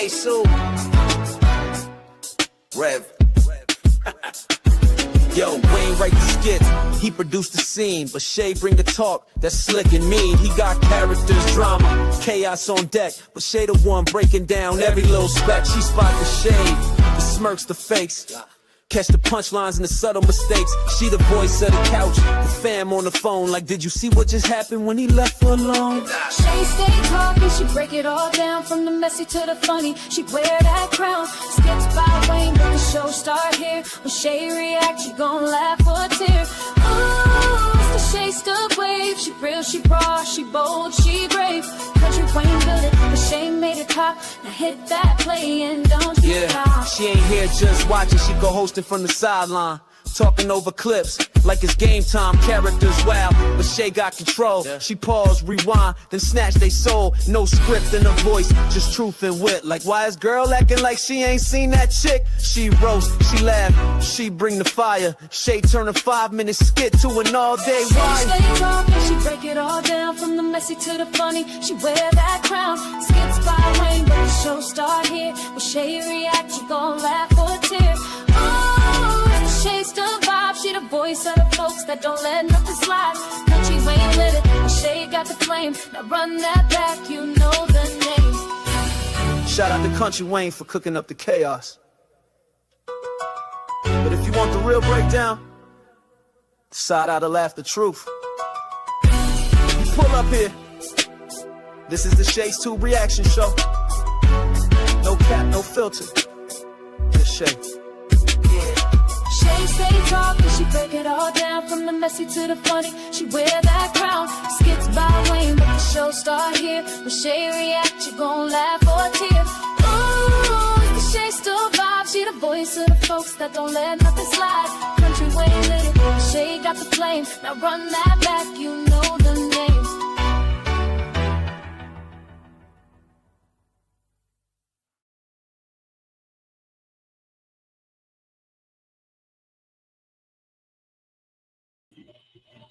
Hey, Sue. Rev. Yo, Wayne write the skits, he produced the scene, but Shay bring the talk, that's slick and mean. He got characters, drama, chaos on deck, but Shay the one breaking down every little speck. She spot the shade, the smirks, the fakes, catch the punchlines and the subtle mistakes. She the voice of the couch, the fam on the phone, like did you see what just happened when he left her alone? Shay stay talking, she break it all down, from the messy to the funny, she wear that crown. Skits by Wayne, but the show start here. When Shay react, she gon' laugh or tear. Ooh, it's the Shay stuck wave. She real, she raw, she bold, she brave. Country Wayne built it, but Shay made it pop. Now hit that play and don't you stop. She ain't here just watching, she go hosting from the sideline. Talking over clips like it's game time, characters wild, but Shay got control. She pause, rewind, then snatch they soul. No script in her voice, just truth and wit. Like why is girl acting like she ain't seen that chick? She roast, she laugh, she bring the fire. Shay turn a 5-minute skit to an all-day wire. She stay talking, she break it all down, from the messy to the funny, she wear that crown. Skits by Wayne, but the show start here. When Shay react, you gon' laugh or tear. Shay's the vibe, she the voice of the folks that don't let nothing slide. Country Wayne lit it, but Shay got the flame. Now run that back, you know the name. Shout out to Country Wayne for cooking up the chaos. But if you want the real breakdown, side out to laugh the truth. You pull up here. This is the Shay's 2 reaction show. No cap, no filter. Just Shay. Shay stay talking, she break it all down, from the messy to the funny, she wear that crown. Skits by Wayne, but the show start here. When Shay react, you gon' laugh or tear. Ooh, it's the Shay still vibe, she the voice of the folks that don't let nothing slide. Country Wayne lit it, Shay got the flame. Now run that back, you know the name.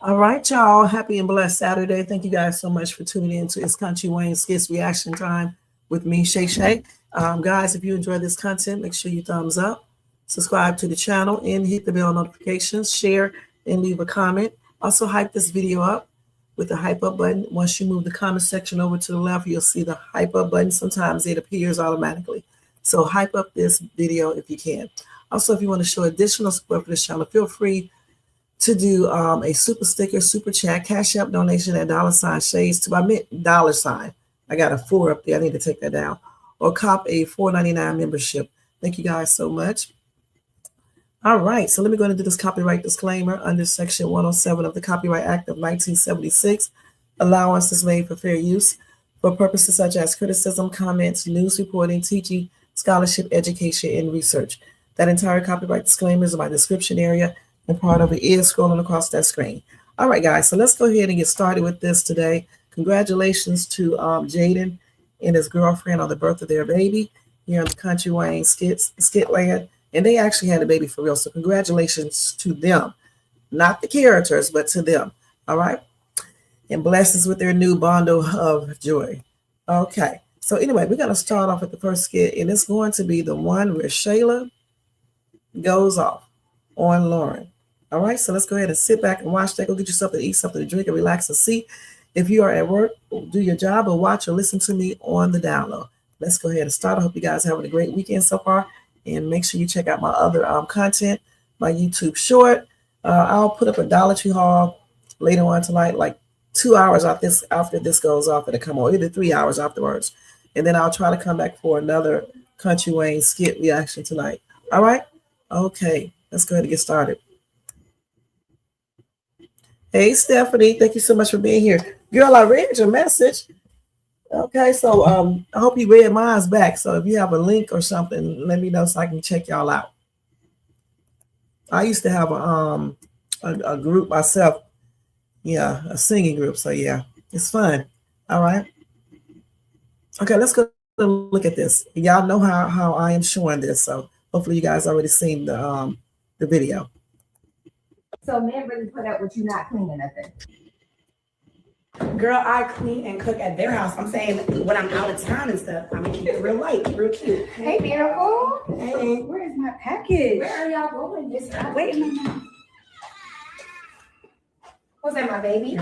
All right, y'all. Happy and blessed Saturday. Thank you guys so much for tuning in to It's Country Wayne Skits Reaction Time with me, Shay. Guys, if you enjoy this content, make sure you thumbs up, subscribe to the channel, and hit the bell notifications, share, and leave a comment. Also, hype this video up with the hype up button. Once you move the comment section over to the left, you'll see the hype up button. Sometimes it appears automatically. So hype up this video if you can. Also, if you want to show additional support for this channel, feel free to do a super sticker, super chat, cash app donation at $Shades2. I meant $. I got a 4 up there. I need to take that down. Or cop a $4.99 membership. Thank you guys so much. All right, so let me go ahead and do this copyright disclaimer under Section 107 of the Copyright Act of 1976. Allowance is made for fair use for purposes such as criticism, comments, news reporting, teaching, scholarship, education, and research. That entire copyright disclaimer is in my description area, and part of it is scrolling across that screen. All right, guys, so let's go ahead and get started with this today. Congratulations to Jayden and his girlfriend on the birth of their baby here in the Country Wayne Skitland. And they actually had a baby for real. So congratulations to them. Not the characters, but to them. All right. And blessings with their new bundle of joy. Okay. So anyway, we're going to start off with the first skit. And it's going to be the one where Shayla goes off on Lauren. All right. So let's go ahead and sit back and watch that. Go get you something to eat, something to drink, and relax and see. If you are at work, do your job or watch or listen to me on the download. Let's go ahead and start. I hope you guys are having a great weekend so far. And make sure you check out my other content, my YouTube short. I'll put up a Dollar Tree haul later on tonight, like 2 hours after this goes off, it'll come on, either 3 hours afterwards. And then I'll try to come back for another Country Wayne skit reaction tonight. All right? Okay, let's go ahead and get started. Hey, Stephanie, thank you so much for being here. Girl, I read your message. Okay, so I hope you read mine's back. So if you have a link or something, let me know so I can check y'all out. I used to have a group myself. Yeah, a singing group. So yeah, it's fun. All right. Okay, let's go look at this. Y'all know how I am showing this. So hopefully you guys already seen the video. So men really put up with you not cleaning nothing. Girl, I clean and cook at their house. I'm saying when I'm out of town and stuff, I'm gonna keep it real light, real cute. Hey, beautiful. Hey, Where's my package? where are y'all going? Wait a minute. What's that, my baby?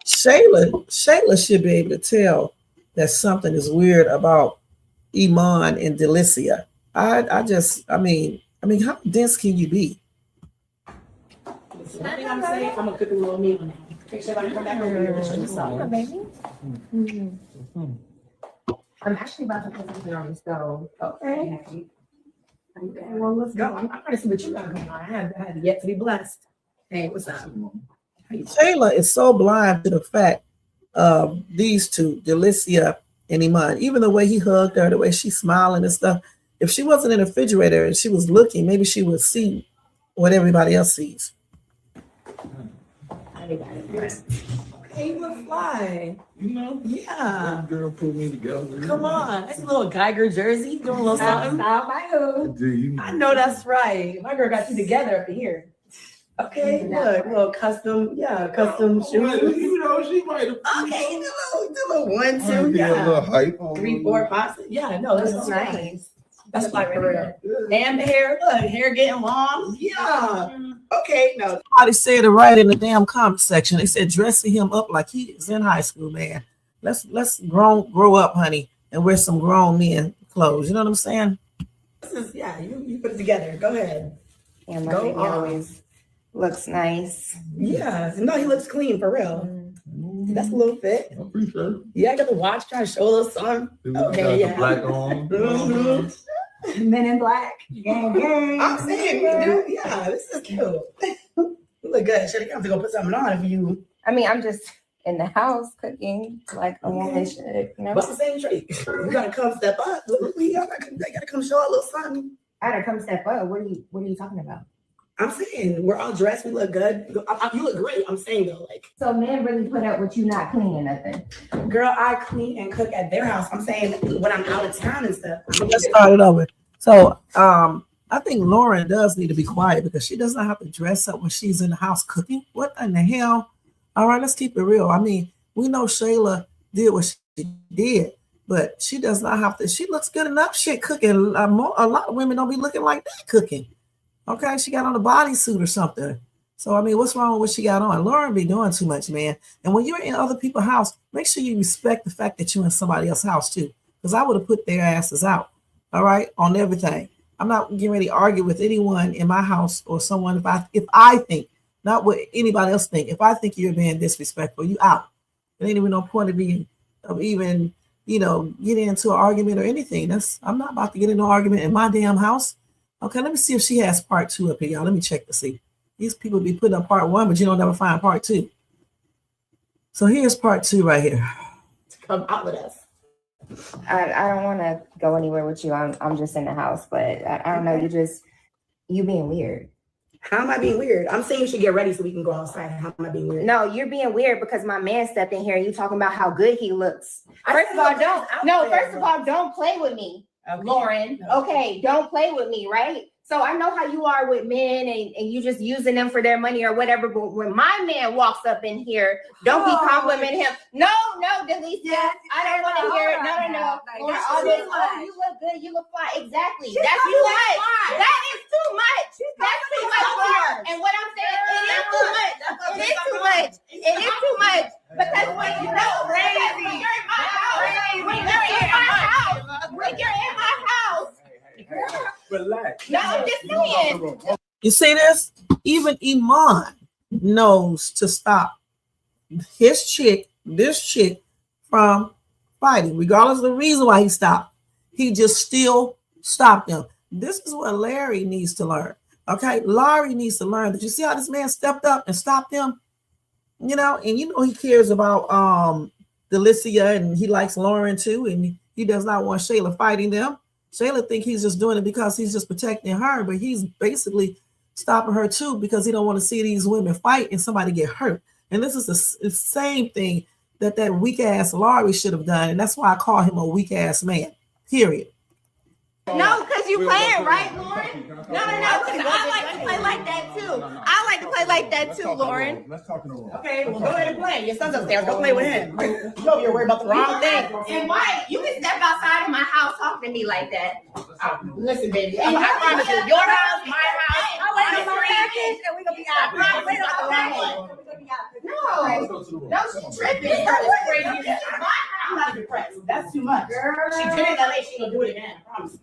Shayla should be able to tell that something is weird about Iman and Delicia. I mean, how dense can you be? What I'm saying, I'm gonna cook a little meal now. Make sure I come back over here and show you something. Baby. I'm actually about to put something on the stove. Okay. Okay, well, let's go. I'm trying to see what you got going on. I had yet to be blessed. Hey, what's up? Shayla is so blind to the fact of these two, Delicia and Iman. Even the way he hugged her, the way she's smiling and stuff. If she wasn't in the refrigerator and she was looking, maybe she would see what everybody else sees. Hey, you look fly. You know? Yeah. That girl put me together. Come on. That's a little Geiger jersey. Doing a little something. Style by who? I know that's right. My girl got you together up here. Okay, look, little custom shoes. You know, she might have. Okay, do a little 1, 2, A little yeah. hype on 3, 4, 5, 6. Yeah, no, this is Nice. nice. That's like for real. And the hair, look, hair getting long. Yeah. Okay, no. Somebody said it right in the damn comment section. They said dressing him up like he is in high school, man. Let's grow up, honey, and wear some grown men clothes. You know what I'm saying? This is, yeah, you put it together. Go ahead. Yeah, my Go baby on. always looks nice. Yeah, no, he looks clean for real. That's a little fit. I appreciate it. Yeah, I got the watch, trying to show a little something. Okay, Got yeah. the black on. Mhm. Men in black. Gang, gang. I'm saying we do. Yeah, this is cute. You look good. Should have to go put something on if you. I mean, I'm just in the house cooking like a woman should, you know? What's the same trait? You gotta come step up. Look, they gotta come show a little something. I gotta come step up. What are you talking about? I'm saying we're all dressed. We look good. You look great. I'm saying though, like, So men really put up with you not cleaning nothing. girl, I clean and cook at their house. I'm saying when I'm out of town and stuff. Let's start it over. So I think Lauren does need to be quiet because she does not have to dress up when she's in the house cooking. What in the hell? All right, let's keep it real. I mean, we know Shayla did what she did, but she does not have to. She looks good enough shit cooking. A lot of women don't be looking like that cooking. Okay, she got on a bodysuit or something. So, I mean, what's wrong with what she got on? Lauren be doing too much, man. And when you're in other people's house, make sure you respect the fact that you're in somebody else's house too. Because I would have put their asses out, all right, on everything. I'm not getting ready to argue with anyone in my house or someone if I think, not what anybody else think. If I think you're being disrespectful, you out. There ain't even no point of even, getting into an argument or anything. I'm not about to get into an argument in my damn house. Okay, let me see if she has part 2 up here, y'all. Let me check to see. These people be putting up part 1, but you don't never find part 2. So here's part 2 right here. Come out with us. I don't want to go anywhere with you. I'm just in the house, but I don't know. You being weird. How am I being weird? I'm saying you should get ready so we can go outside. How am I being weird? No, you're being weird because my man stepped in here and you talking about how good he looks. I First said of all, look out first there. of all, don't play with me, Okay. Lauren. No. Okay, don't play with me, right? So I know how you are with men and you just using them for their money or whatever. But when my man walks up in here, don't be complimenting him. No, Delicia. Yes, I don't want to hear it. No. Or that's all too this, much. you look good, you look fine. Exactly. She's That's not too gonna much. lie. That is too much. That's too gonna much. lie. And what I'm saying, it is too much. It is too much. It is too much. Because when you know, when you're in my house, when you're in my house, Relax. no, I'm just saying. You see this? Even Iman knows to stop this chick from fighting, regardless of the reason why he stopped. He just still stopped them. This is what Larry needs to learn. Okay, Larry needs to learn. Did you see how this man stepped up and stopped them? And he cares about Delicia and he likes Lauren too, and he does not want Shayla fighting them. Shayla think he's just doing it because he's just protecting her, but he's basically stopping her too because he don't want to see these women fight and somebody get hurt. And this is the same thing that weak ass Laurie should have done, and that's why I call him a weak ass man. Period. No, because was you playing, right, Lauren? No. I like to play like that too. I like to play like that too, Lauren. Let's talk in the room. Okay, well, go ahead and play. Your son's upstairs. Go play with him. You know you're worried about the wrong thing. And why you can step outside of my house talking to me like that? Listen, baby. I promise you, your house, my house. I'm waiting on my package, and we gonna be out. I'm waiting on my package. No, she's tripping. That is crazy. This is my house. I'm not depressed. That's too much. Girl. She did it in LA. She gonna do it again. I promise.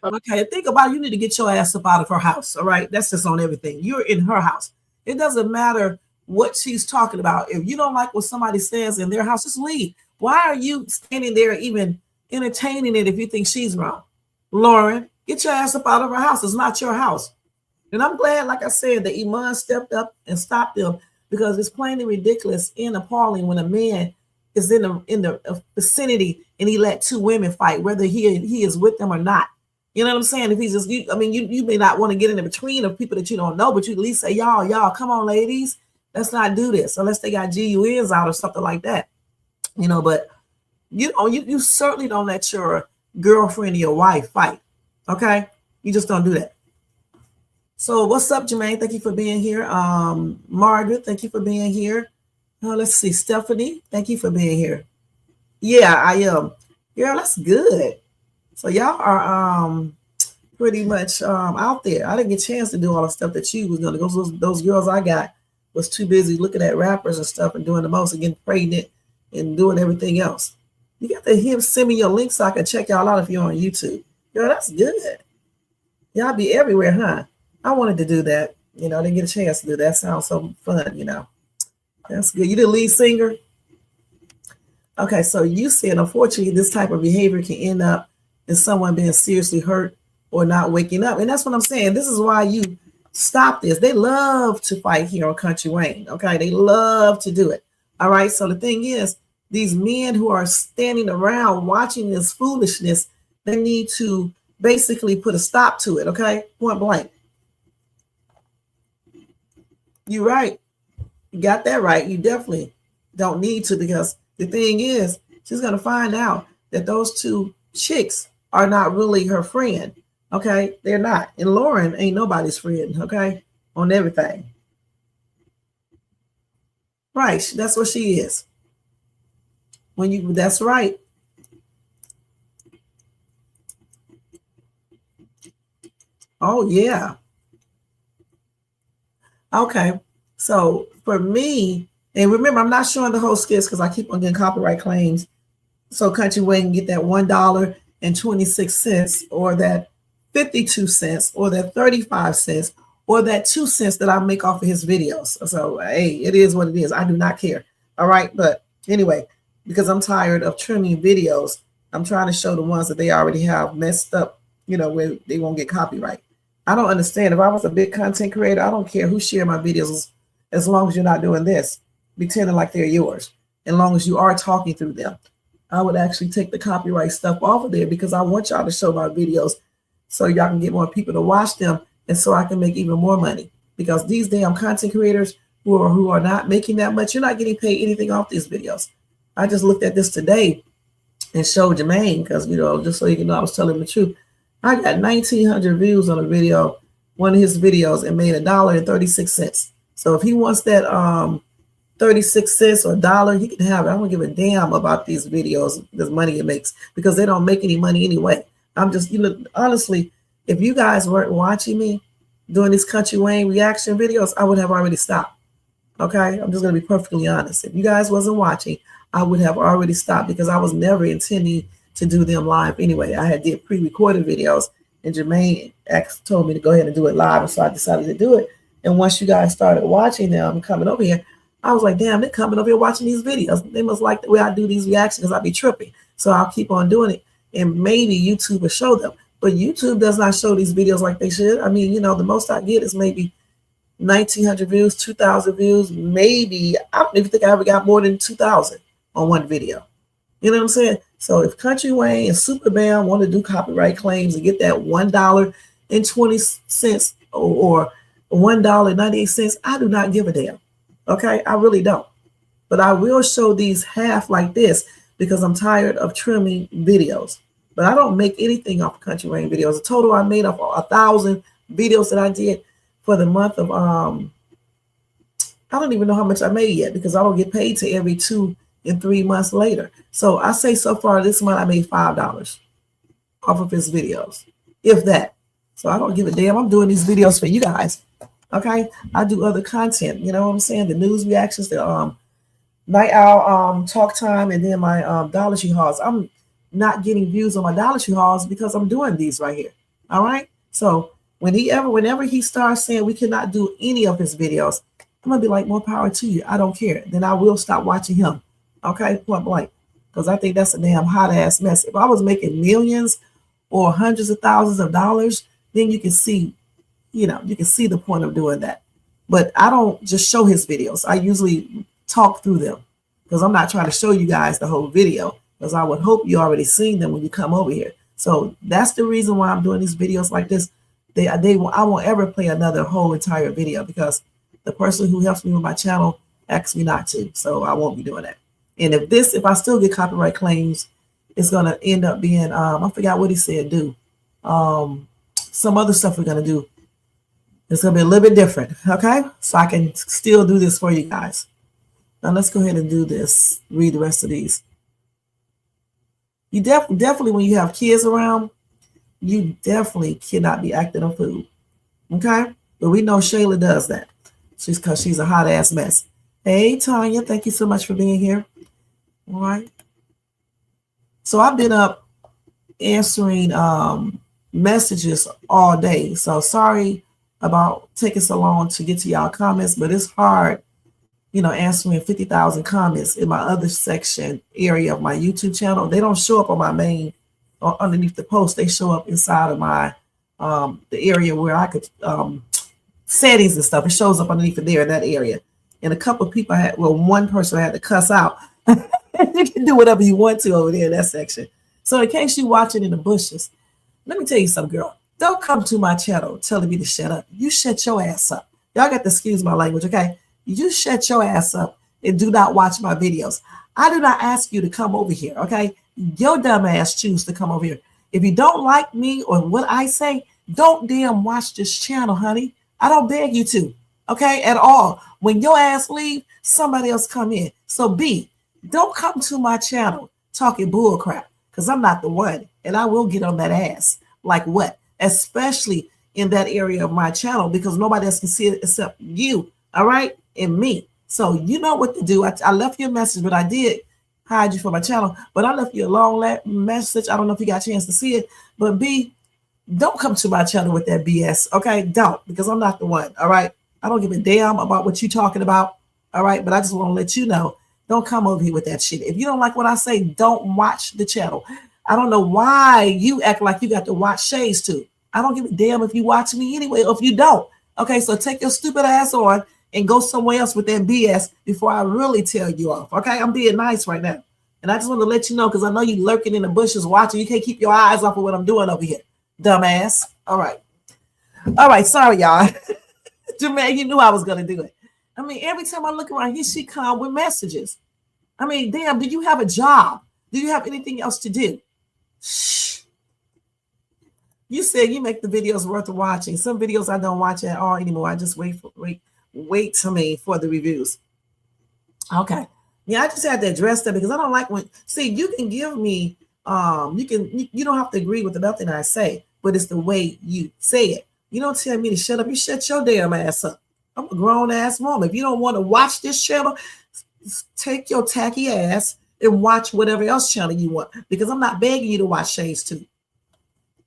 Okay, think about it. You need to get your ass up out of her house. All right, that's just on everything. You're in her house. It doesn't matter what she's talking about. If you don't like what somebody says in their house, just leave. Why are you standing there even entertaining it if you think she's wrong? Lauren, get your ass up out of her house. It's not your house. And I'm glad, like I said, that Iman stepped up and stopped them, because it's plainly ridiculous and appalling when a man is in the vicinity and he let two women fight, whether he is with them or not. You know what I'm saying? If he's just, you may not want to get in between of people that you don't know, but you at least say, y'all, come on, ladies, let's not do this unless they got GUNs out or something like that. But you certainly don't let your girlfriend or your wife fight. Okay, you just don't do that. So what's up, Jermaine? Thank you for being here. Margaret, thank you for being here. Let's see, Stephanie, thank you for being here. Yeah, I am. Girl, that's good. So y'all are pretty much out there. I didn't get a chance to do all the stuff that you was gonna go. Those girls I got was too busy looking at rappers and stuff and doing the most and getting pregnant and doing everything else. You got to send me your link so I can check y'all out if you're on YouTube. Girl, that's good. Y'all be everywhere, huh? I wanted to do that. I didn't get a chance to do that. Sounds so fun, That's good. You the lead singer? Okay, so you said, unfortunately, this type of behavior can end up in someone being seriously hurt or not waking up. And that's what I'm saying. This is why you stop this. They love to fight here on Country Wayne. Okay, they love to do it. All right, so the thing is, these men who are standing around watching this foolishness, they need to basically put a stop to it. Okay, point blank. You're right. You got that right. You definitely don't need to, because the thing is, she's going to find out that those two chicks are not really her friend. Okay, they're not. And Lauren ain't nobody's friend. Okay, on everything. Right, that's what she is. That's right. Oh yeah. Okay, so for me, and remember, I'm not showing the whole skits because I keep on getting copyright claims. So Country Way can get that $1.26 or that 52 cents or that 35 cents or that 2 cents that I make off of his videos. So hey, it is what it is. I do not care. All right, but anyway, because I'm tired of trimming videos, I'm trying to show the ones that they already have messed up, where they won't get copyright. I don't understand. If I was a big content creator, I don't care who share my videos as long as you're not doing this, pretending like they're yours, as long as you are talking through them. I would actually take the copyright stuff off of there because I want y'all to show my videos so y'all can get more people to watch them and so I can make even more money. Because these damn content creators who are not making that much, you're not getting paid anything off these videos. I just looked at this today and showed Jermaine because, just so you can know I was telling the truth. I got 1,900 views on a video, one of his videos, and made $1.36. So if he wants that 36 cents or $1, he can have it. I don't give a damn about these videos, this money it makes, because they don't make any money anyway. I'm just, honestly, if you guys weren't watching me doing these Country Wayne reaction videos, I would have already stopped. Okay, I'm just going to be perfectly honest. If you guys wasn't watching, I would have already stopped because I was never intending to do them live anyway. I had did pre-recorded videos and Jermaine told me to go ahead and do it live. And so I decided to do it. And once you guys started watching them coming over here, I was like, damn, they're coming over here watching these videos. They must like the way I do these reactions because I be tripping. So I'll keep on doing it. And maybe YouTube will show them. But YouTube does not show these videos like they should. I mean, the most I get is maybe 1,900 views, 2,000 views, maybe. I don't even think I ever got more than 2,000 on one video. You know what I'm saying? So if Country Wayne and Super Bam want to do copyright claims and get that $1.20 or $1.98, I do not give a damn. Okay, I really don't. But I will show these half like this because I'm tired of trimming videos. But I don't make anything off of Country Rain videos. The total I made of 1,000 videos that I did for the month of I don't even know how much I made yet because I don't get paid to every 2 and 3 months later. So I say so far this month I made $5 off of his videos, if that. So I don't give a damn. I'm doing these videos for you guys. Okay, I do other content. You know what I'm saying? The news reactions, the night owl talk time, and then my Dollar Tree hauls. I'm not getting views on my Dollar Tree hauls because I'm doing these right here. All right. So whenever he starts saying we cannot do any of his videos, I'm gonna be like, more power to you. I don't care. Then I will stop watching him. Okay, point blank. Because I think that's a damn hot ass mess. If I was making millions or hundreds of thousands of dollars, then you can see, you can see the point of doing that. But I don't just show his videos. I usually talk through them because I'm not trying to show you guys the whole video because I would hope you already seen them when you come over here. So that's the reason why I'm doing these videos like this. I won't ever play another whole entire video because the person who helps me with my channel asked me not to. So I won't be doing that. And if I still get copyright claims, it's going to end up being, I forgot what he said, do. Some other stuff we're going to do. It's going to be a little bit different. Okay. So I can still do this for you guys. Now let's go ahead and do this. Read the rest of these. You definitely, when you have kids around, you definitely cannot be acting a fool. Okay. But we know Shayla does that. Because she's a hot ass mess. Hey, Tanya, thank you so much for being here. All right. So I've been up answering messages all day. So sorry about taking so long to get to y'all comments, but it's hard, answering 50,000 comments in my other section area of my YouTube channel. They don't show up on my main or underneath the post. They show up inside of my the area where I could settings and stuff. It shows up underneath it there in that area. And a couple of people one person I had to cuss out. You can do whatever you want to over there in that section. So in case you're watching in the bushes, let me tell you something, girl. Don't come to my channel telling me to shut up. You shut your ass up. Y'all got to excuse my language, okay? You shut your ass up and do not watch my videos. I do not ask you to come over here, okay? Your dumb ass choose to come over here. If you don't like me or what I say, don't damn watch this channel, honey. I don't beg you to, okay, at all. When your ass leave, somebody else come in. So don't come to my channel talking bull crap because I'm not the one and I will get on that ass. Like what? Especially in that area of my channel because nobody else can see it except you, all right, and me. So you know what to do. I left you a message, but I did hide you from my channel. But I left you a long message. I don't know if you got a chance to see it, but don't come to my channel with that BS, okay? Don't, because I'm not the one, all right? I don't give a damn about what you're talking about, all right? But I just want to let you know, don't come over here with that shit. If you don't like what I say, don't watch the channel. I don't know why you act like you got to watch Shay's too. I don't give a damn if you watch me anyway or if you don't. Okay, so take your stupid ass on and go somewhere else with that BS before I really tell you off, okay? I'm being nice right now. And I just want to let you know because I know you lurking in the bushes watching. You can't keep your eyes off of what I'm doing over here. Dumbass. All right. Sorry, y'all. Jermaine, you knew I was gonna do it. I mean, every time I look around, here she come with messages. I mean, damn, do you have a job? Do you have anything else to do? Shh. You said you make the videos worth watching. Some videos I don't watch at all anymore. I just wait for the reviews. Okay. Yeah, I just had to address that because I don't like you can give me you don't have to agree with nothing I say, but it's the way you say it. You don't tell me to shut up. You shut your damn ass up. I'm a grown ass woman. If you don't want to watch this channel, take your tacky ass and watch whatever else channel you want because I'm not begging you to watch Shay's too.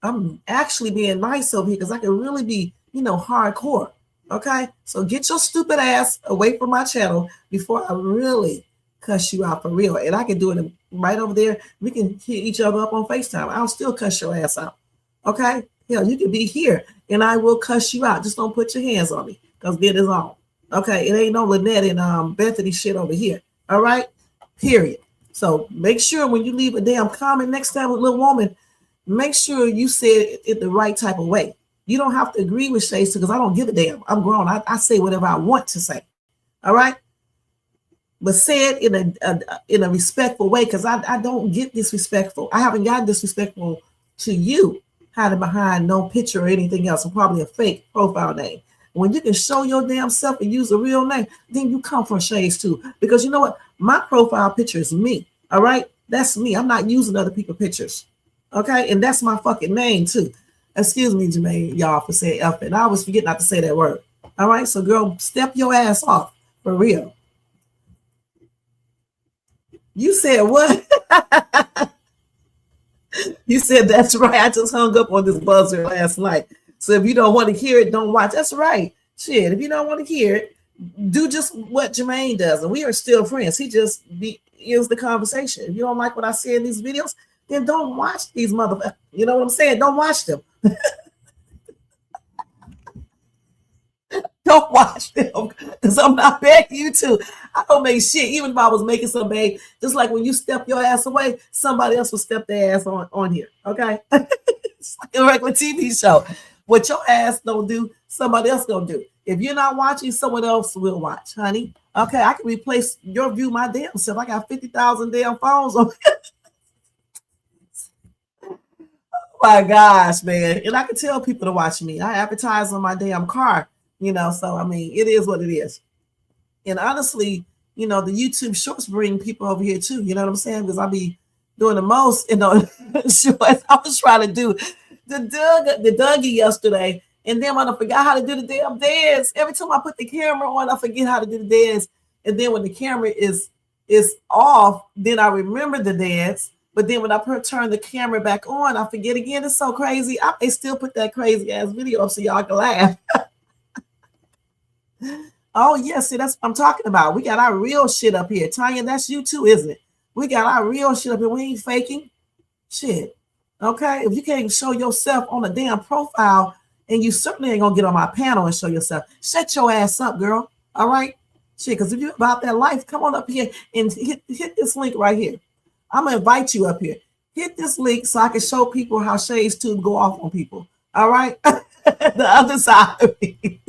I'm actually being nice over here because I can really be, hardcore. Okay. So get your stupid ass away from my channel before I really cuss you out for real. And I can do it right over there. We can hit each other up on FaceTime. I'll still cuss your ass out. Okay. Hell, you can be here and I will cuss you out. Just don't put your hands on me because then it's on. Okay. It ain't no Lynette and Bethany shit over here. All right. Period. So make sure when you leave a damn comment next time with little woman, make sure you say it the right type of way. You don't have to agree with Shay's because I don't give a damn. I'm grown. I say whatever I want to say. All right. but say it in a respectful way, because I don't get disrespectful. I haven't gotten disrespectful to you hiding behind no picture or anything else, and probably a fake profile name. When you can show your damn self and use a real name, then you come from shades too. Because you know what? My profile picture is me. All right? That's me. I'm not using other people's pictures. Okay? And that's my fucking name too. Excuse me, Jermaine, y'all, for saying F it. I always forget not to say that word. All right? So, girl, step your ass off. For real. You said what? You said that's right. I just hung up on this buzzer last night. So if you don't want to hear it, don't watch. That's right. Shit, if you don't want to hear it, do just what Jermaine does. And we are still friends. He just ends the conversation. If you don't like what I say in these videos, then don't watch these motherfuckers. You know what I'm saying? Don't watch them. Don't watch them, because I'm not begging you to. I don't make shit. Even if I was making some babe, just like when you step your ass away, somebody else will step their ass on here. Okay? It's like a regular TV show. What your ass don't do, somebody else gonna do. If you're not watching, someone else will watch, honey. Okay, I can replace your view my damn self. I got 50,000 damn phones on. Oh my gosh, man. And I can tell people to watch me. I advertise on my damn car, you know, so I mean, it is what it is. And honestly, you know, the YouTube shorts bring people over here too, you know what I'm saying? Because I be doing the most, you know, shorts. I was trying to do the Dougie yesterday, and then when I forgot how to do the damn dance, every time I put the camera on, I forget how to do the dance. And then when the camera is off, then I remember the dance. But then when I turn the camera back on, I forget again. It's so crazy. I may still put that crazy ass video up so y'all can laugh. Oh, yes, see, that's what I'm talking about. We got our real shit up here. Tanya, that's you too, isn't it? We got our real shit up here. We ain't faking shit. Okay? If you can't show yourself on a damn profile, and you certainly ain't gonna get on my panel and show yourself, shut your ass up, girl. All right? Shit, because if you're about that life, come on up here and hit this link right here. I'm gonna invite you up here. Hit this link so I can show people how shades tube go off on people. All right? The other side of me.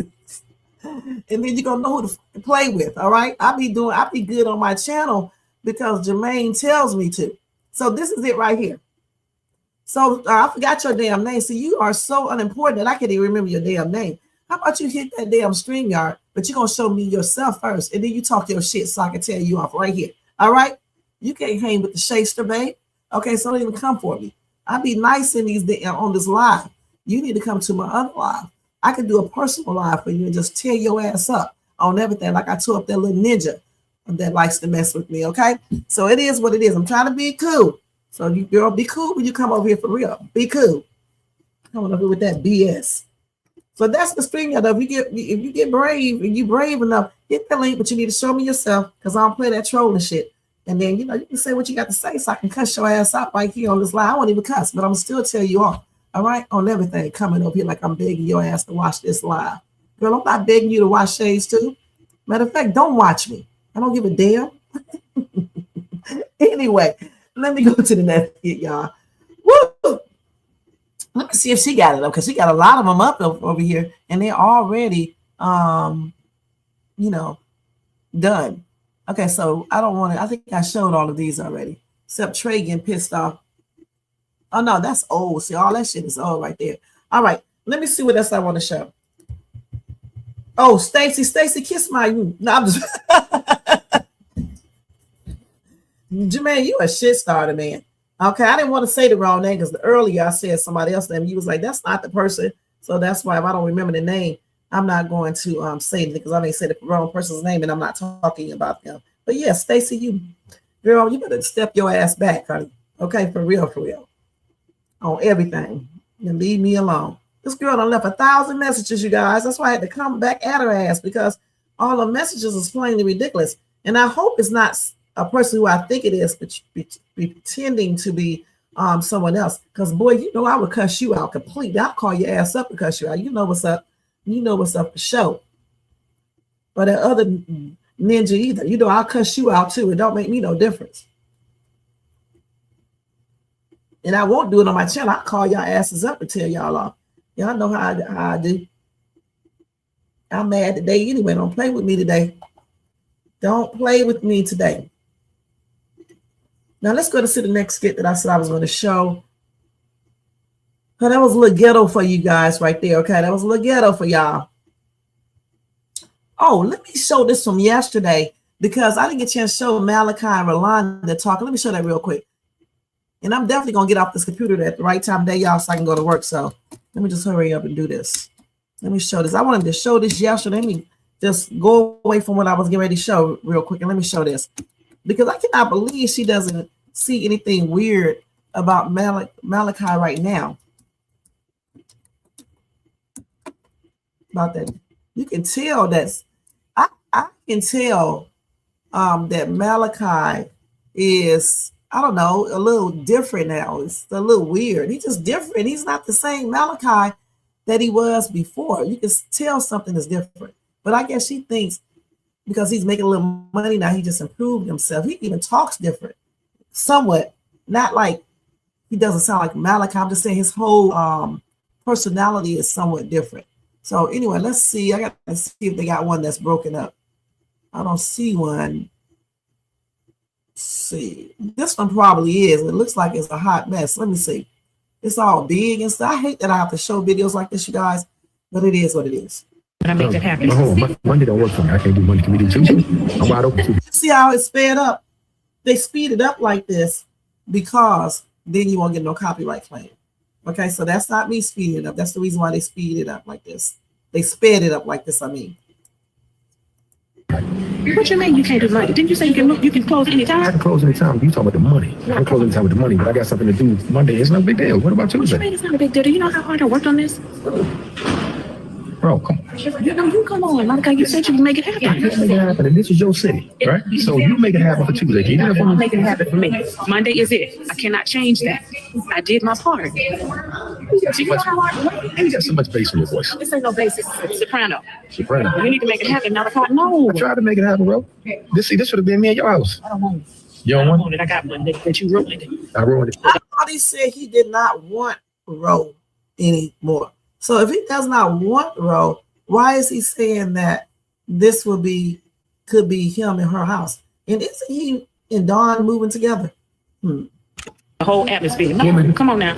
And then you're gonna know who to play with. All right, I be good on my channel because Jermaine tells me to. So this is it right here. So I forgot your damn name. So you are so unimportant that I can't even remember your damn name. How about you hit that damn StreamYard, but you're gonna show me yourself first, and then you talk your shit so I can tell you off right here. All right, you can't hang with the shaster, babe. Okay, so don't even come for me. I be nice in these on this live. You need to come to my other live. I can do a personal live for you and just tear your ass up on everything, like I tore up that little ninja that likes to mess with me, okay? So it is what it is. I'm trying to be cool. So you girl, be cool when you come over here for real. Be cool. Coming over here with that BS. So that's the string of if you get brave and you brave enough, hit the link, but you need to show me yourself because I don't play that trolling shit. And then you know you can say what you got to say so I can cuss your ass out right here on this live. I won't even cuss, but I'm still tell you off. All right, on everything coming over here like I'm begging your ass to watch this live. Girl, I'm not begging you to watch shades too. Matter of fact, don't watch me. I don't give a damn. Anyway, let me go to the next skit, y'all. Woo! Let me see if she got it up because she got a lot of them up over here, and they're already, you know, done. Okay, so I don't want to. I think I showed all of these already, except Trey getting pissed off. Oh no, that's old. See, all that shit is old right there. All right, let me see what else I want to show. Oh, Stacy, kiss my you. No, I'm just Jermaine, you a shit starter, man. Okay, I didn't want to say the wrong name because earlier I said somebody else's name. You was like, that's not the person. So that's why if I don't remember the name, I'm not going to say anything because I may say the wrong person's name and I'm not talking about them. But yeah, Stacy, you girl, you better step your ass back, honey. Okay, for real. On everything and leave me alone. This girl done left 1,000 messages, you guys. That's why I had to come back at her ass because all the messages is plainly ridiculous. And I hope it's not a person who I think it is, but pretending to be someone else. Because boy, you know I would cuss you out completely. I'll call your ass up and cuss you out. You know what's up. You know what's up for sure. But that other ninja either. You know I'll cuss you out too. It don't make me no difference. And I won't do it on my channel. I'll call y'all asses up and tell y'all off. Y'all know how I do. I'm mad today anyway. Don't play with me today. Don't play with me today. Now let's go to the next skit that I said I was going to show. Oh, that was a little ghetto for you guys right there. Okay, that was a little ghetto for y'all. Oh, let me show this from yesterday because I didn't get a chance to show Malachi and Rolanda talking. Let me show that real quick. And I'm definitely going to get off this computer at the right time of day, y'all, so I can go to work. So let me just hurry up and do this. Let me show this. I wanted to show this yesterday. Let me just go away from what I was getting ready to show real quick. And let me show this. Because I cannot believe she doesn't see anything weird about Malachi right now. About that. You can tell I can tell that Malachi is, I don't know, a little different now. It's a little weird. He's just different. He's not the same Malachi that he was before. You can tell something is different. But I guess she thinks because he's making a little money now, he just improved himself. He even talks different, somewhat. Not like he doesn't sound like Malachi. I'm just saying his whole personality is somewhat different. So anyway, let's see. I got to see if they got one that's broken up. I don't see one. Let's see. This one probably is. It looks like it's a hot mess. Let me see. It's all big and stuff. I hate that I have to show videos like this, you guys, but it is what it is. But I make that happen. Monday don't work for me. I can't do Monday. Can we do Tuesday? I'm wide open. See how it's sped up? They speed it up like this because then you won't get no copyright claim. Okay, so that's not me speeding it up. That's the reason why they speed it up like this. They sped it up like this, I mean. What you mean you can't do Monday? Didn't you say you can close anytime? I can close anytime. You talking about the money. I can close anytime with the money, but I got something to do Monday. It's no big deal. What about Tuesday? What you mean it's not a big deal? Do you know how hard I worked on this? Bro, come on. You come on. Monica, you said you can make it happen. You can make it happen, and this is your city, right? So you make it happen for Tuesday. Can you do that for me? Make it happen for me. Monday is it. I cannot change that. I did my part. Do you know how hard I work? You got so much bass in your voice. This ain't no bass. It's soprano. Soprano. You need to make it happen. Not a part. No. I tried to make it happen, bro. This should have been me at your house. I don't want it. You don't want it? I got one that you ruined it. I ruined it. I thought he said he did not want Ro anymore. So if he does not want Ro, why is he saying that this could be him in her house? And isn't he and Dawn moving together? The whole atmosphere. No, come on now.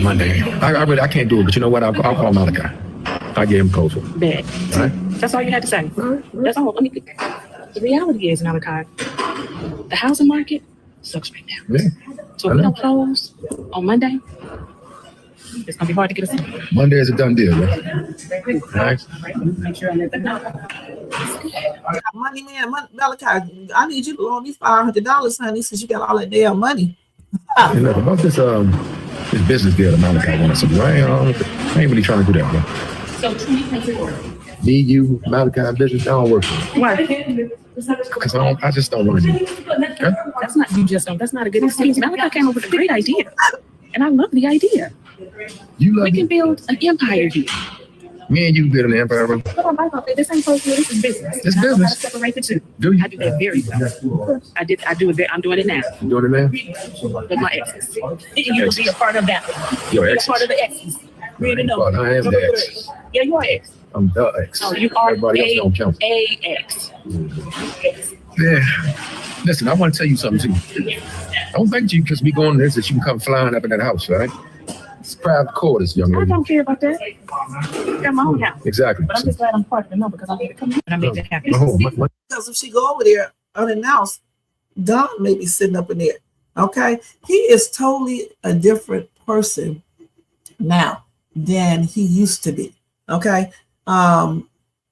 Monday. I can't do it, but you know what? I'll call Malachi. I'll get him closer. Bad. Right? That's all you had to say. That's all. The reality is, Malachi, the housing market sucks right now. Yeah. So if we don't close on Monday, it's gonna be hard to get us in. Monday is a done deal, right? Right. Make sure I let them know. Money man, Malachi, I need you to loan me $500, honey, since you got all that damn money. Hey, look, about this business deal that Malachi wants to do. I ain't really trying to do that, bro. So 2024. Me, you, Malachi, business, that don't work for me. Why? Because I just don't want to do it. Okay? That's not you just don't. That's not a good excuse. Malachi came up with a great idea, and I love the idea. We can build an empire here. Me and you build an empire, bro. This ain't social. This is business. It's business. Separate the two. Do you? I do that very well. I do it. I'm doing it now. You doing it now? With my exes. You will be a part of that. Your ex. Part of the exes. Really know. I am the ex. Yeah, you are ex. I'm the ex. Oh, you are everybody else don't count. A ex. Yeah. Listen, I want to tell you something too. I don't think you because we going this that you can come flying up in that house, right? It's private quarters, young lady. I don't care about that. I got my own house. Exactly. But I'm just glad I'm part of the number because I need to come here and I make that happen. Because if she go over there unannounced, Don may be sitting up in there. Okay, he is totally a different person now than he used to be. Okay, and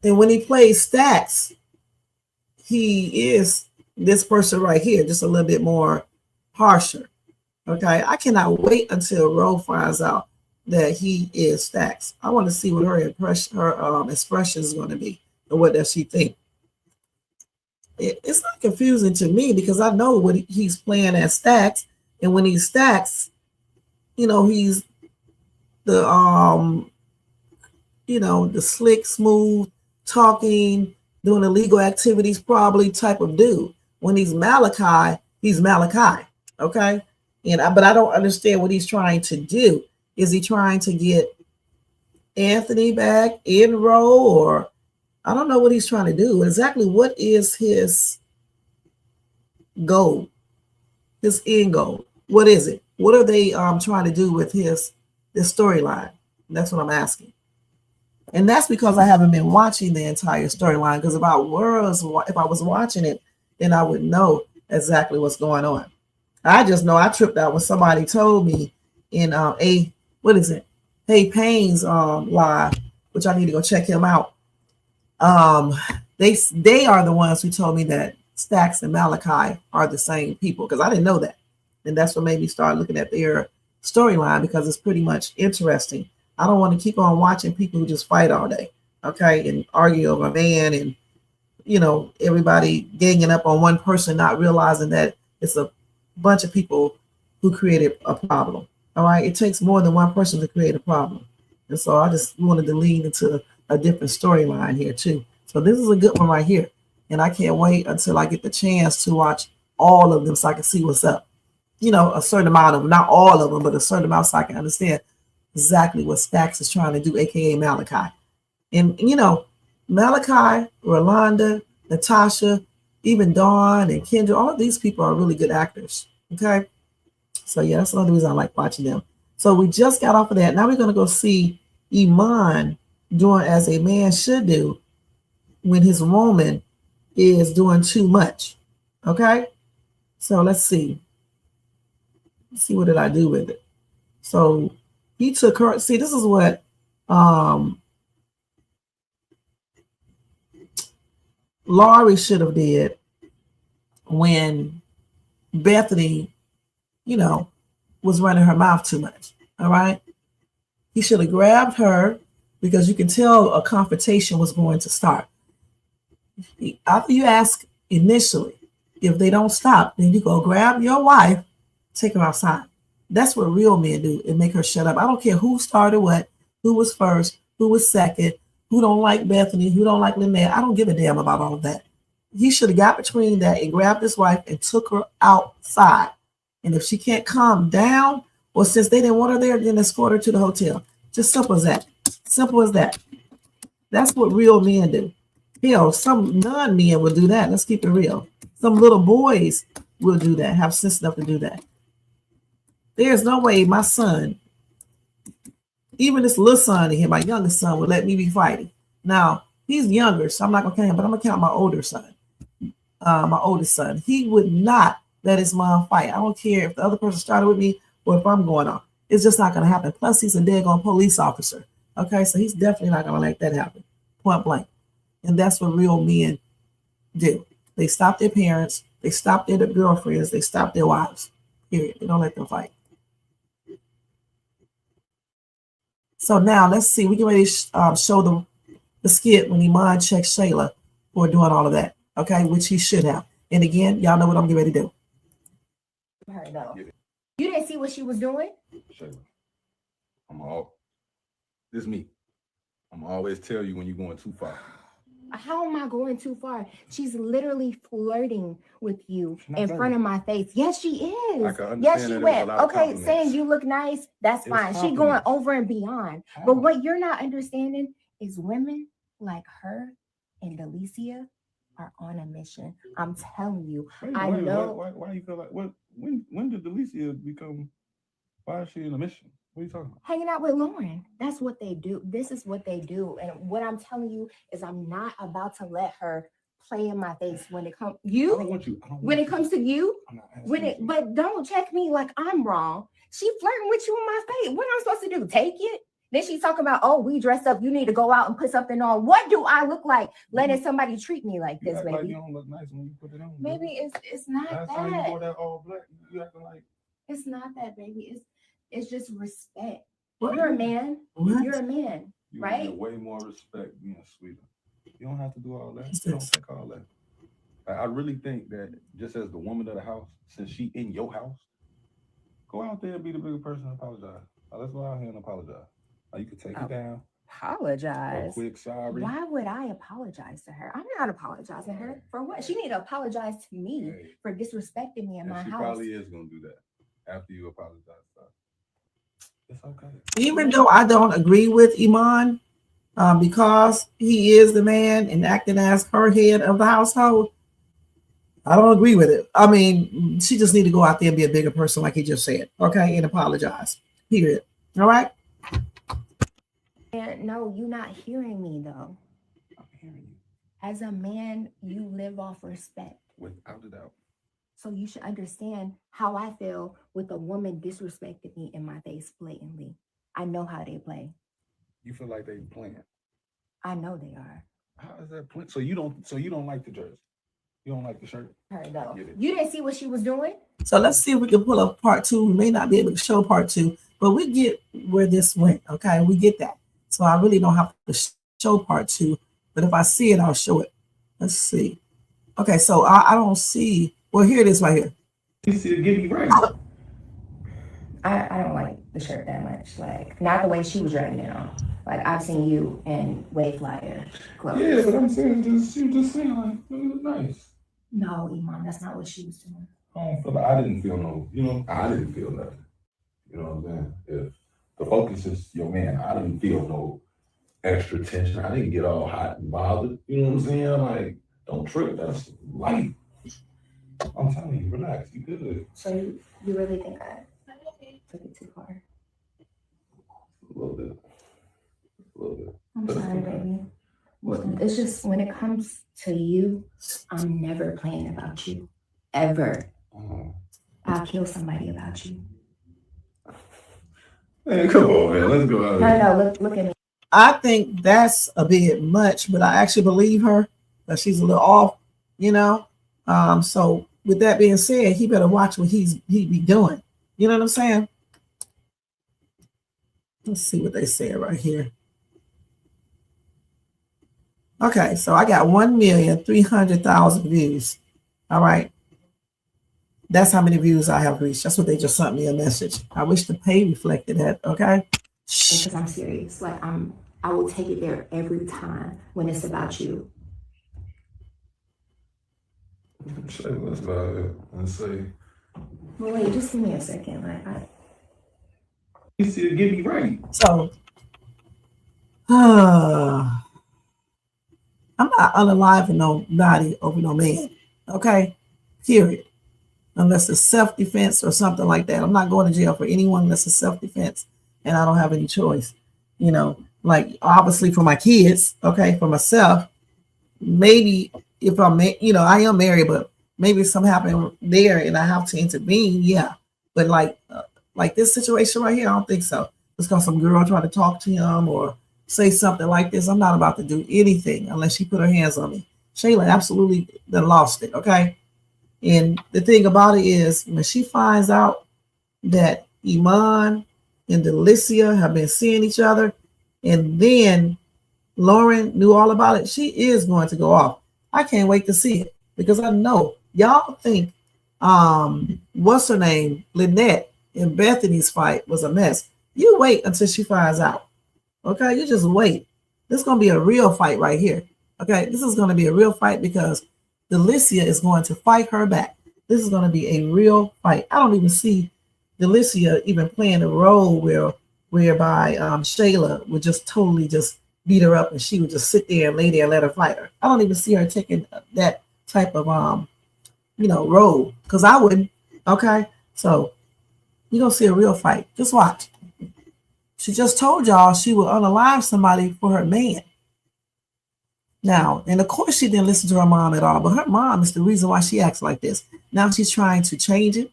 when he plays stacks, he is this person right here, just a little bit more harsher. Okay, I cannot wait until Ro finds out that he is Stacks. I want to see what her expression is going to be, and what does she think. It's not confusing to me because I know what he's playing as Stacks, and when he's Stacks, you know he's the the slick, smooth, talking, doing illegal activities, probably type of dude. When he's Malachi, he's Malachi. Okay. But I don't understand what he's trying to do. Is he trying to get Anthony back in Ro, or I don't know what he's trying to do. Exactly what is his goal, his end goal? What is it? What are they trying to do with this storyline? That's what I'm asking. And that's because I haven't been watching the entire storyline. Because if I was watching it, then I would know exactly what's going on. I just know I tripped out when somebody told me in Hey Payne's live, which I need to go check him out. They are the ones who told me that Stacks and Malachi are the same people, because I didn't know that. And that's what made me start looking at their storyline, because it's pretty much interesting. I don't want to keep on watching people who just fight all day, okay, and argue over a man, and everybody ganging up on one person, not realizing that it's a bunch of people who created a problem. All right, it takes more than one person to create a problem, and so I just wanted to lean into a different storyline here too. So this is a good one right here, and I can't wait until I get the chance to watch all of them so I can see what's up. A certain amount of them, not all of them, but a certain amount, so I can understand exactly what Stacks is trying to do, aka Malachi. And Malachi, Rolanda, Natasha, even Dawn and Kendra, all of these people are really good actors. Okay. So yeah, that's another reason I like watching them. So we just got off of that. Now we're gonna go see Iman doing as a man should do when his woman is doing too much. Okay. So let's see. Let's see, what did I do with it? So he took her. See, this is what Laurie should have did when Bethany, was running her mouth too much. All right. He should have grabbed her, because you can tell a confrontation was going to start. After you ask initially, if they don't stop, then you go grab your wife, take her outside. That's what real men do, and make her shut up. I don't care who started what, who was first, who was second, who don't like Bethany, who don't like Lynette. I don't give a damn about all of that. He should have got between that and grabbed his wife and took her outside. And if she can't calm down, or since they didn't want her there, then escort her to the hotel. Just simple as that. Simple as that. That's what real men do. Hell, some non-men will do that. Let's keep it real. Some little boys will do that, have sense enough to do that. There's no way my son, even this little son in here, my youngest son, would let me be fighting. Now, he's younger, so I'm not going to count him, but I'm going to count my older son, my oldest son. He would not let his mom fight. I don't care if the other person started with me or if I'm going on. It's just not going to happen. Plus, he's a daggone police officer. Okay, so he's definitely not going to let that happen, point blank. And that's what real men do. They stop their parents, they stop their girlfriends, they stop their wives. Period. They don't let them fight. So now let's see. We can ready to show the skit when Iman checked Shayla for doing all of that. Okay, which he should have. And again, y'all know what I'm getting ready to do. Her though. You didn't see what she was doing? Shayla, this is me. I'm always tell you when you're going too far. How am I going too far? She's literally flirting with you in front of my face. Yes, she is. Yes, she went. Okay, saying you look nice, that's fine. She going over and beyond. But what you're not understanding is women like her and Delicia are on a mission. I'm telling you. I know. Why do you feel like when did Delicia become? Why is she in a mission? What are you talking about? Hanging out with Lauren. That's what they do. This is what they do. And what I'm telling you is I'm not about to let her play in my face when it comes when it comes to you. But don't check me like I'm wrong. She flirting with you in my face. What am I supposed to do? Take it? Then she's talking about, oh, we dressed up. You need to go out and put something on. What do I look like letting somebody treat me like this, baby? Like you don't look nice when you put it on. Maybe it's not that. Last time you wore that all black, you acting like. It's not that, baby. It's just respect. What? You're a man. What? You're a man, right? You way more respect being sweeter. You don't have to do all that. You don't take all that. I really think that just as the woman of the house, since she in your house, go out there and be the bigger person and apologize. Let's go out here and apologize. You can take it down. Apologize. A quick sorry. Why would I apologize to her? I'm not apologizing to her for what. She need to apologize to me for disrespecting me in my house. She probably is gonna do that after you apologize to her. It's okay. Even though I don't agree with Iman, because he is the man and acting as her head of the household. I don't agree with it. I mean, she just need to go out there and be a bigger person, like he just said, okay, and apologize. Period. All right. And no, you're not hearing me though. I'm hearing you As a man, you live off respect. without a doubt. So you should understand how I feel with a woman disrespecting me in my face blatantly. I know how they play. You feel like they playing. I know they are. How is that playing? So you don't like the jersey. You don't like the shirt. Her though. Get it. You didn't see what she was doing? So let's see if we can pull up part 2. We may not be able to show part 2, but we get where this went. Okay, we get that. So I really don't have to show part 2, but if I see it, I'll show it. Let's see. Okay, so I don't see. Well, here it is right here. You see it, get me right. I don't like the shirt that much. Like, not the way she was dragging it on. Like, I've seen you in way flyer clothes. Yeah, but I'm saying you just saying like it was nice. No, Iman, that's not what she was doing. I don't feel like I didn't feel no, I didn't feel nothing. You know what I'm saying? If the focus is your man, I didn't feel no extra tension. I didn't get all hot and bothered. You know what I'm saying? Like, don't trip. That's light. I'm telling you, relax. You good. So you really think I took it too far? A little bit. A little bit. I'm sorry, baby. Well, it's just when it comes to you, I'm never playing about you. Ever. I'll kill somebody about you. Man, come on, man. Let's go out here. No, look at me. I think that's a bit much, but I actually believe her that she's a little off, So with that being said, he better watch what he be doing. You know what I'm saying? Let's see what they say right here. Okay, so I got 1,300,000 views. All right. That's how many views I have reached. That's what they just sent me a message. I wish the pay reflected that. Okay. Because I'm serious. Like, I will take it there every time when it's about you. Shayla, let's go out here and say. Well, wait, just give me a second. Like, You see it, get me right. So, I'm not unaliving nobody over no man, okay? Period. Unless it's self-defense or something like that. I'm not going to jail for anyone unless it's self-defense and I don't have any choice. Like obviously for my kids, okay, for myself, maybe if I'm, I am married, but maybe something happened there and I have to intervene, yeah. But like this situation right here, I don't think so. It's because some girl trying to talk to him or say something like this. I'm not about to do anything unless she put her hands on me. Shayla absolutely done lost it, okay? And the thing about it is when she finds out that Iman and Delicia have been seeing each other and then Lauren knew all about it, she is going to go off. I can't wait to see it because I know y'all think what's her name, Lynette and Bethany's fight was a mess. You wait until she finds out. Okay, you just wait. This is going to be a real fight right here. Okay, this is going to be a real fight because Delicia is going to fight her back. This is going to be a real fight. I don't even see Delicia even playing a role whereby Shayla would just totally just beat her up and she would just sit there and lay there and let her fight her. I don't even see her taking that type of role because I wouldn't. Okay, so you're going to see a real fight. Just watch. She just told y'all she would unalive somebody for her man. Now, and of course she didn't listen to her mom at all, but her mom is the reason why she acts like this. Now she's trying to change it.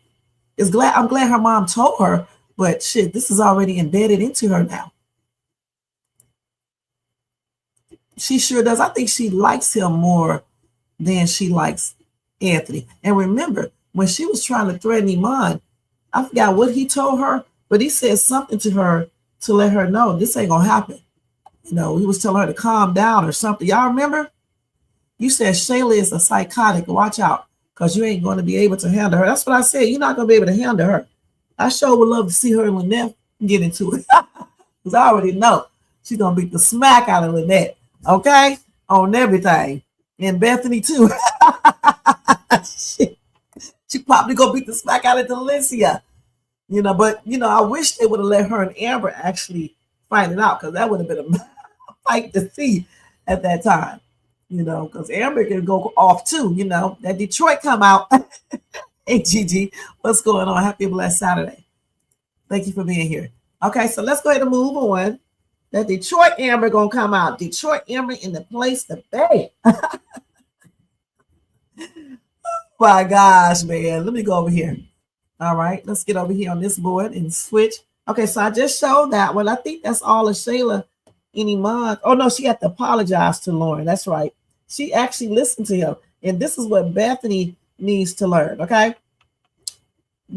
I'm glad her mom told her, but shit, this is already embedded into her now. She sure does. I think she likes him more than she likes Anthony. And remember, when she was trying to threaten Iman, I forgot what he told her, but he said something to her to let her know this ain't gonna happen. He was telling her to calm down or something. Y'all remember? You said Shayla is a psychotic. Watch out, because you ain't going to be able to handle her. That's what I said. You're not going to be able to handle her. I sure would love to see her and Lynette get into it. Because I already know she's going to beat the smack out of Lynette. Okay? On everything. And Bethany, too. she probably going to beat the smack out of Delicia. But I wish they would have let her and Amber actually find it out because that would have been a like to see at that time, because Amber can go off too, that Detroit come out. Hey, Gigi, what's going on? Happy blessed Saturday. Thank you for being here. Okay, so let's go ahead and move on. That Detroit Amber gonna come out. Detroit Amber in the place to be. My gosh, man. Let me go over here. All right, let's get over here on this board and switch. Okay, so I just showed that one. I think that's all of Shayla and Iman. Oh, no, she had to apologize to Lauren. That's right. She actually listened to him. And this is what Bethany needs to learn, okay?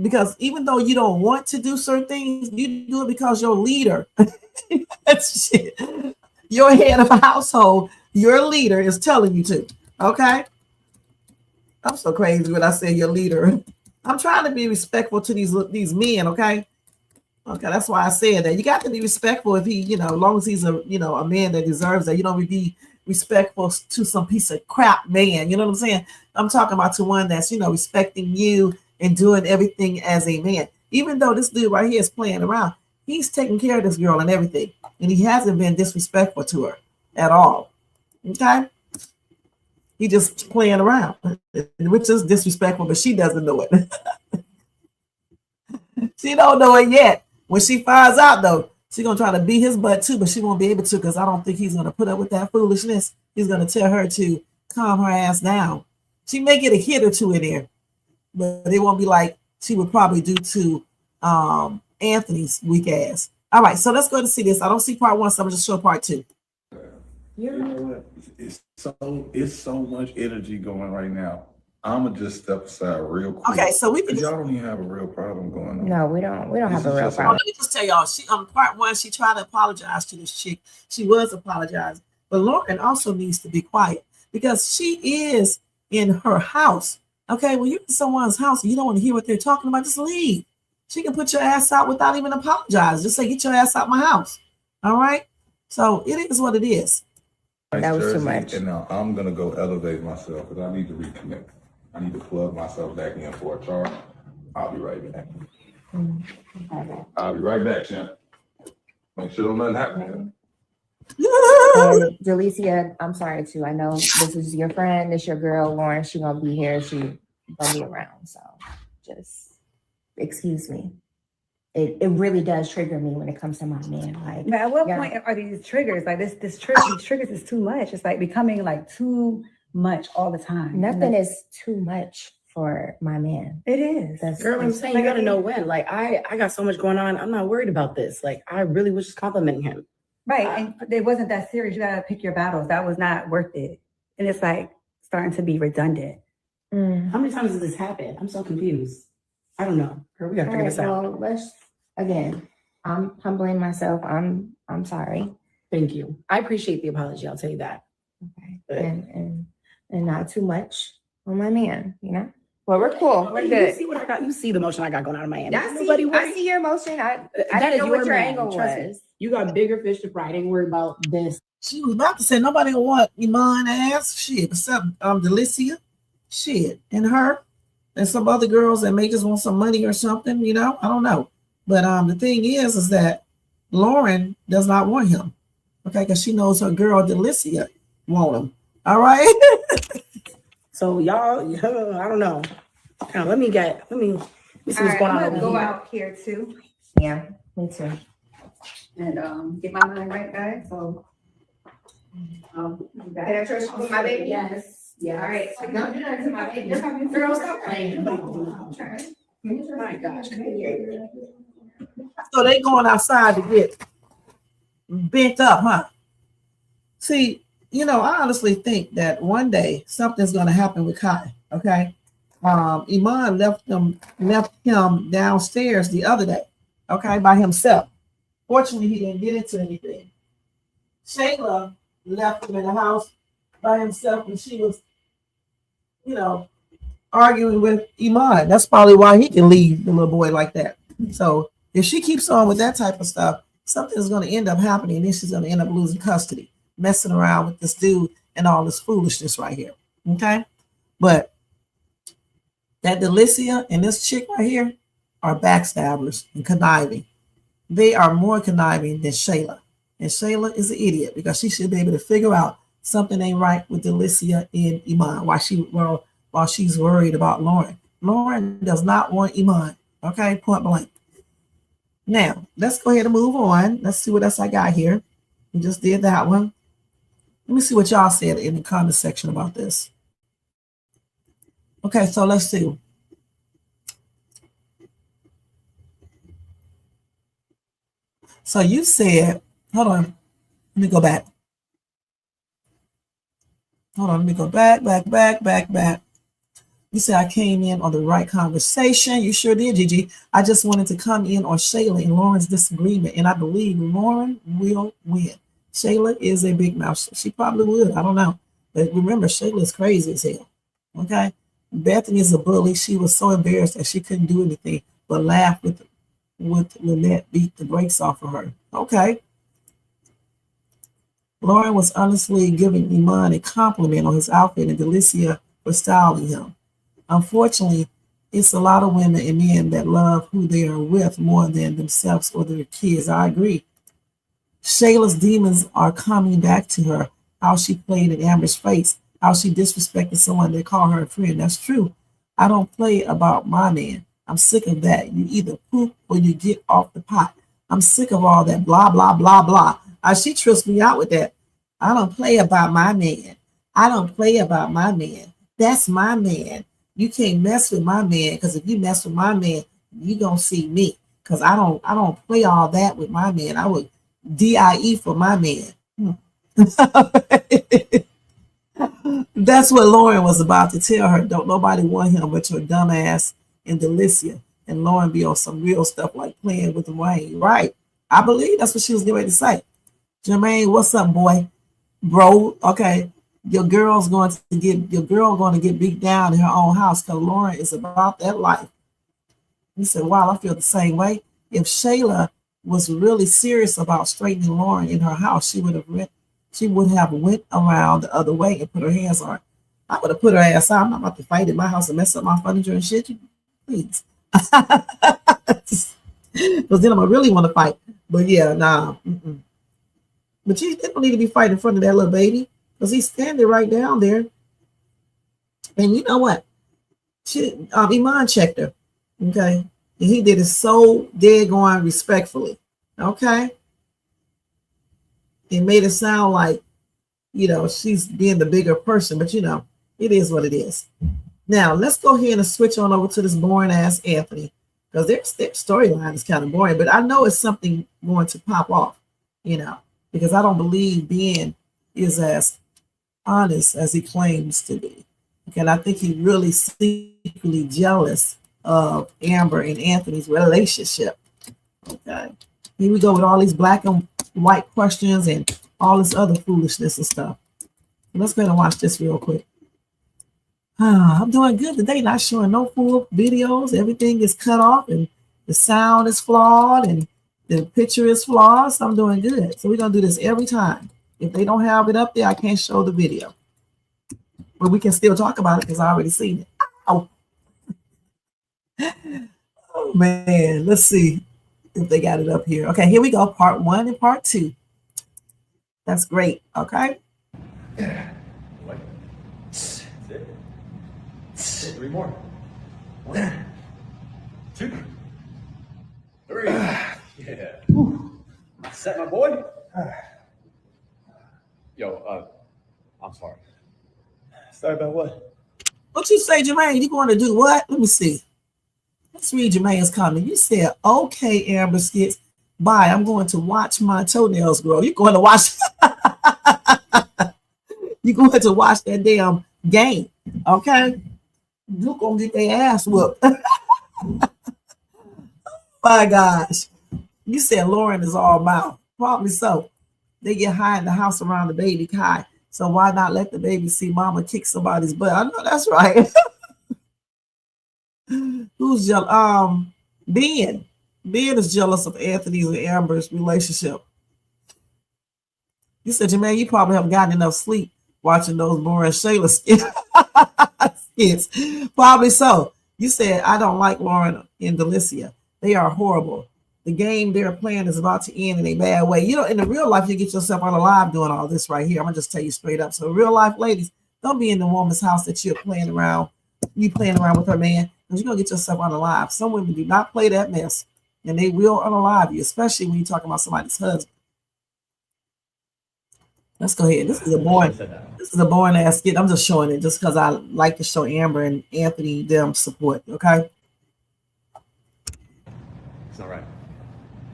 Because even though you don't want to do certain things, you do it because your leader, that's shit. Your head of a household, your leader is telling you to, okay? I'm so crazy when I say your leader. I'm trying to be respectful to these men, okay? Okay, that's why I said that. You got to be respectful if he, as long as he's a man that deserves that. You don't be respectful to some piece of crap man. You know what I'm saying? I'm talking about to one that's, respecting you and doing everything as a man. Even though this dude right here is playing around, he's taking care of this girl and everything. And he hasn't been disrespectful to her at all. Okay? He just playing around, which is disrespectful, but she doesn't know it. She don't know it yet. When she finds out, though, she's going to try to beat his butt, too, but she won't be able to because I don't think he's going to put up with that foolishness. He's going to tell her to calm her ass down. She may get a hit or two in there, but it won't be like she would probably do to Anthony's weak ass. All right, so let's go to see this. I don't see part one, so I'm going to just show part two. You know what? It's so much energy going right now. I'ma just step aside real quick. Okay, so we can. Y'all don't even have a real problem going on. No, we don't. We don't have a real Oh, problem. let me just tell y'all. She part one, she tried to apologize to this chick. She was apologizing, but Lauren also needs to be quiet because she is in her house. Okay, when you're in someone's house and you don't want to hear what they're talking about, just leave. She can put your ass out without even apologizing. Just say, "Get your ass out my house." All right. So it is what it is. That was too much. And now I'm gonna go elevate myself because I need to reconnect. I need to plug myself back in for a charge. I'll be right back. I'll be right back, champ. Make sure nothing happens. And Jalicia, I'm sorry too. I know this is your friend, this your girl, Lauren. She gonna be here. She gonna be around. So just excuse me. It really does trigger me when it comes to my man. Like, But at what point are these triggers? Like these triggers is too much. It's like becoming like too much all the time. nothing is too much for my man. It is. That's Girl, I'm saying you gotta know when. Like I got so much going on. I'm not worried about this. Like I really was just complimenting him. Right. And it wasn't that serious. You gotta pick your battles. That was not worth it. And it's like starting to be redundant. How many times has this happened? I'm so confused. I don't know. Girl, we gotta figure this out. Well, I'm humbling myself. I'm sorry. Thank you. I appreciate the apology. I'll tell you that. Okay. Good. And not too much on my man, Well, we're cool. We're You good. see what I got? You see the emotion I got going on in Miami. I Nobody see worry. your emotion. I That didn't is know your what your man. angle Trust me. was. You got bigger fish to fry. I didn't worry about this. She was about to say nobody will want Iman ass shit except Delicia, shit, and her and some other girls that may just want some money or something, I don't know. But the thing is that Lauren does not want him, okay, because she knows her girl Delicia want him. All right. So y'all, I don't know. Now, let me see what's All right, going I'm on gonna over go here. out here too Yeah, me too. and get my mind right, guys. So Can I trust you with my baby? Yes. All right. So don't do that to my baby. Girl, stop playing. My gosh. So they going outside to get bent up, huh? See, I honestly think that one day something's going to happen with Kai. Okay, Iman left him downstairs the other day. Okay, by himself. Fortunately, he didn't get into anything. Shayla left him in the house by himself, and she was, arguing with Iman. That's probably why he can leave the little boy like that. So if she keeps on with that type of stuff, something's going to end up happening, and then she's going to end up losing custody, messing around with this dude and all this foolishness right here. Okay, but that Delicia and this chick right here are backstabbers and conniving. They are more conniving than Shayla. And Shayla is an idiot because she should be able to figure out something ain't right with Delicia and Iman while she's worried about Lauren. Lauren does not want Iman. Okay, point blank. Now, let's go ahead and move on. Let's see what else I got here. We just did that one. Let me see what y'all said in the comment section about this. Okay, so let's see. So you said, hold on, let me go back. Hold on, let me go back. You said I came in on the right conversation. You sure did, Gigi. I just wanted to come in on Shayla and Lauren's disagreement, and I believe Lauren will win. Shayla is a big mouth. She probably would. I don't know. But remember, Shayla is crazy as hell. Okay? Bethany is a bully. She was so embarrassed that she couldn't do anything but laugh with Lynette beat the brakes off of her. Okay. Lauren was honestly giving Iman a compliment on his outfit and Delicia for styling him. Unfortunately, it's a lot of women and men that love who they are with more than themselves or their kids. I agree. Shayla's demons are coming back to her. How she played in Amber's face. How she disrespected someone they call her a friend. That's true. I don't play about my man. I'm sick of that. You either poop or you get off the pot. I'm sick of all that blah, blah, blah, blah. She trips me out with that. I don't play about my man. I don't play about my man. That's my man. You can't mess with my man, because if you mess with my man, you gonna see me. Because I don't play all that with my man. I would DIE for my man. That's what Lauren was about to tell her. Don't nobody want him but your dumb ass and Delicia. And Lauren be on some real stuff like playing with Wayne. Right. I believe that's what she was getting ready to say. Jermaine, what's up, boy? Bro, okay. Your girl going to get beat down in her own house because Lauren is about that life. He said, wow, I feel the same way. If Shayla was really serious about straightening Lauren in her house, she would have went around the other way and put her hands on her. I would have put her ass out. I'm not about to fight in my house and mess up my furniture and shit. Please. Because then I'm going to really want to fight. But yeah, nah. But you didn't need to be fighting in front of that little baby, because he's standing right down there. And you know what? Iman checked her. Okay. And he did it so dead-going respectfully. Okay. It made it sound like, she's being the bigger person, but it is what it is. Now, let's go ahead and switch on over to this boring ass Anthony, because their storyline is kind of boring, but I know it's something going to pop off, because I don't believe Ben is as honest as he claims to be. Okay, and I think he's really secretly jealous of Amber and Anthony's relationship. Okay, here we go with all these black and white questions and all this other foolishness and stuff. Let's go ahead and watch this real quick. I'm doing good today, not showing no full videos. Everything is cut off and the sound is flawed and the picture is flawed, so I'm doing good. So we're going to do this every time. If they don't have it up there, I can't show the video. But we can still talk about it because I already seen it. Oh, man. Let's see if they got it up here. Okay, here we go. Part 1 and part 2. That's great. Okay. That's it. 3 more. 1, 2, 3. Yeah. Set, my boy. Yo, I'm sorry. Sorry about what? What you say, Jermaine? You going to do what? Let me see. Let's read Jermaine's comment. You said, okay, Amber Skits. Bye. I'm going to watch my toenails grow. You're going to watch. You're going to watch that damn game. Okay? You're going to get their ass whooped. My gosh. You said Lauren is all mouth. Probably so. They get high in the house around the baby high. So why not let the baby see mama kick somebody's butt? I know that's right. Who's jealous? Ben. Ben is jealous of Anthony's and Amber's relationship. You said, Jermaine, you probably haven't gotten enough sleep watching those boring Shayla skits. Probably so. You said, I don't like Lauren and Delicia. They are horrible. the game they're playing is about to end in a bad way. You know, in the real life, you get yourself on a live doing all this right here. I'm gonna just tell you straight up. So real life ladies, don't be in the woman's house that you're playing around. You playing around with her man, because you're gonna get yourself on a live. Some women do not play that mess, and they will unalive you, especially when you're talking about somebody's husband. Let's go ahead. This is a boring ass skit. I'm just showing it just because I like to show Amber and Anthony them support. Okay. It's not right.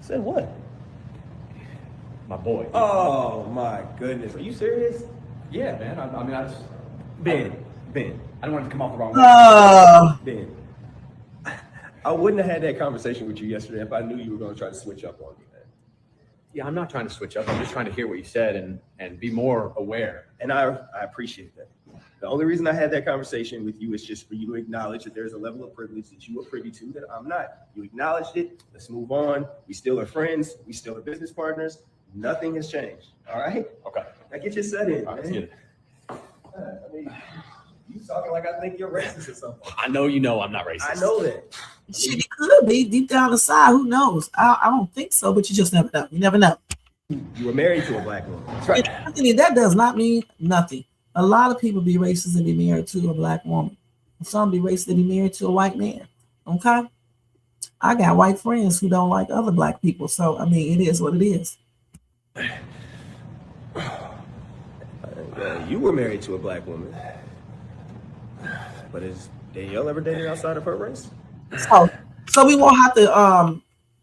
Said what? My boy. Oh my goodness. Are you serious? Yeah, man. I mean, I just Ben. I don't want it to come off the wrong way. Ben. I wouldn't have had that conversation with you yesterday if I knew you were going to try to switch up on me, man. Yeah, I'm not trying to switch up. I'm just trying to hear what you said and be more aware. And I appreciate that. The only reason I had that conversation with you is just for you to acknowledge that there's a level of privilege that you are privy to that I'm not. You acknowledged it. Let's move on. We still are friends. We still are business partners. Nothing has changed. All right? Okay. Now get your set in, All right, let's man. get it. I mean, you talking like I think you're racist or something. I know you know I'm not racist. I know that. She could be deep down inside. Who knows? I don't think so, but you just never know. You never know. You were married to a black woman. That's right. Anthony, that does not mean nothing. A lot of people be racist and be married to a black woman. Some be racist and be married to a white man. Okay? I got white friends who don't like other black people. So, I mean, it is what it is. You were married to a black woman. But has Danielle ever dated outside of her race? So we won't have to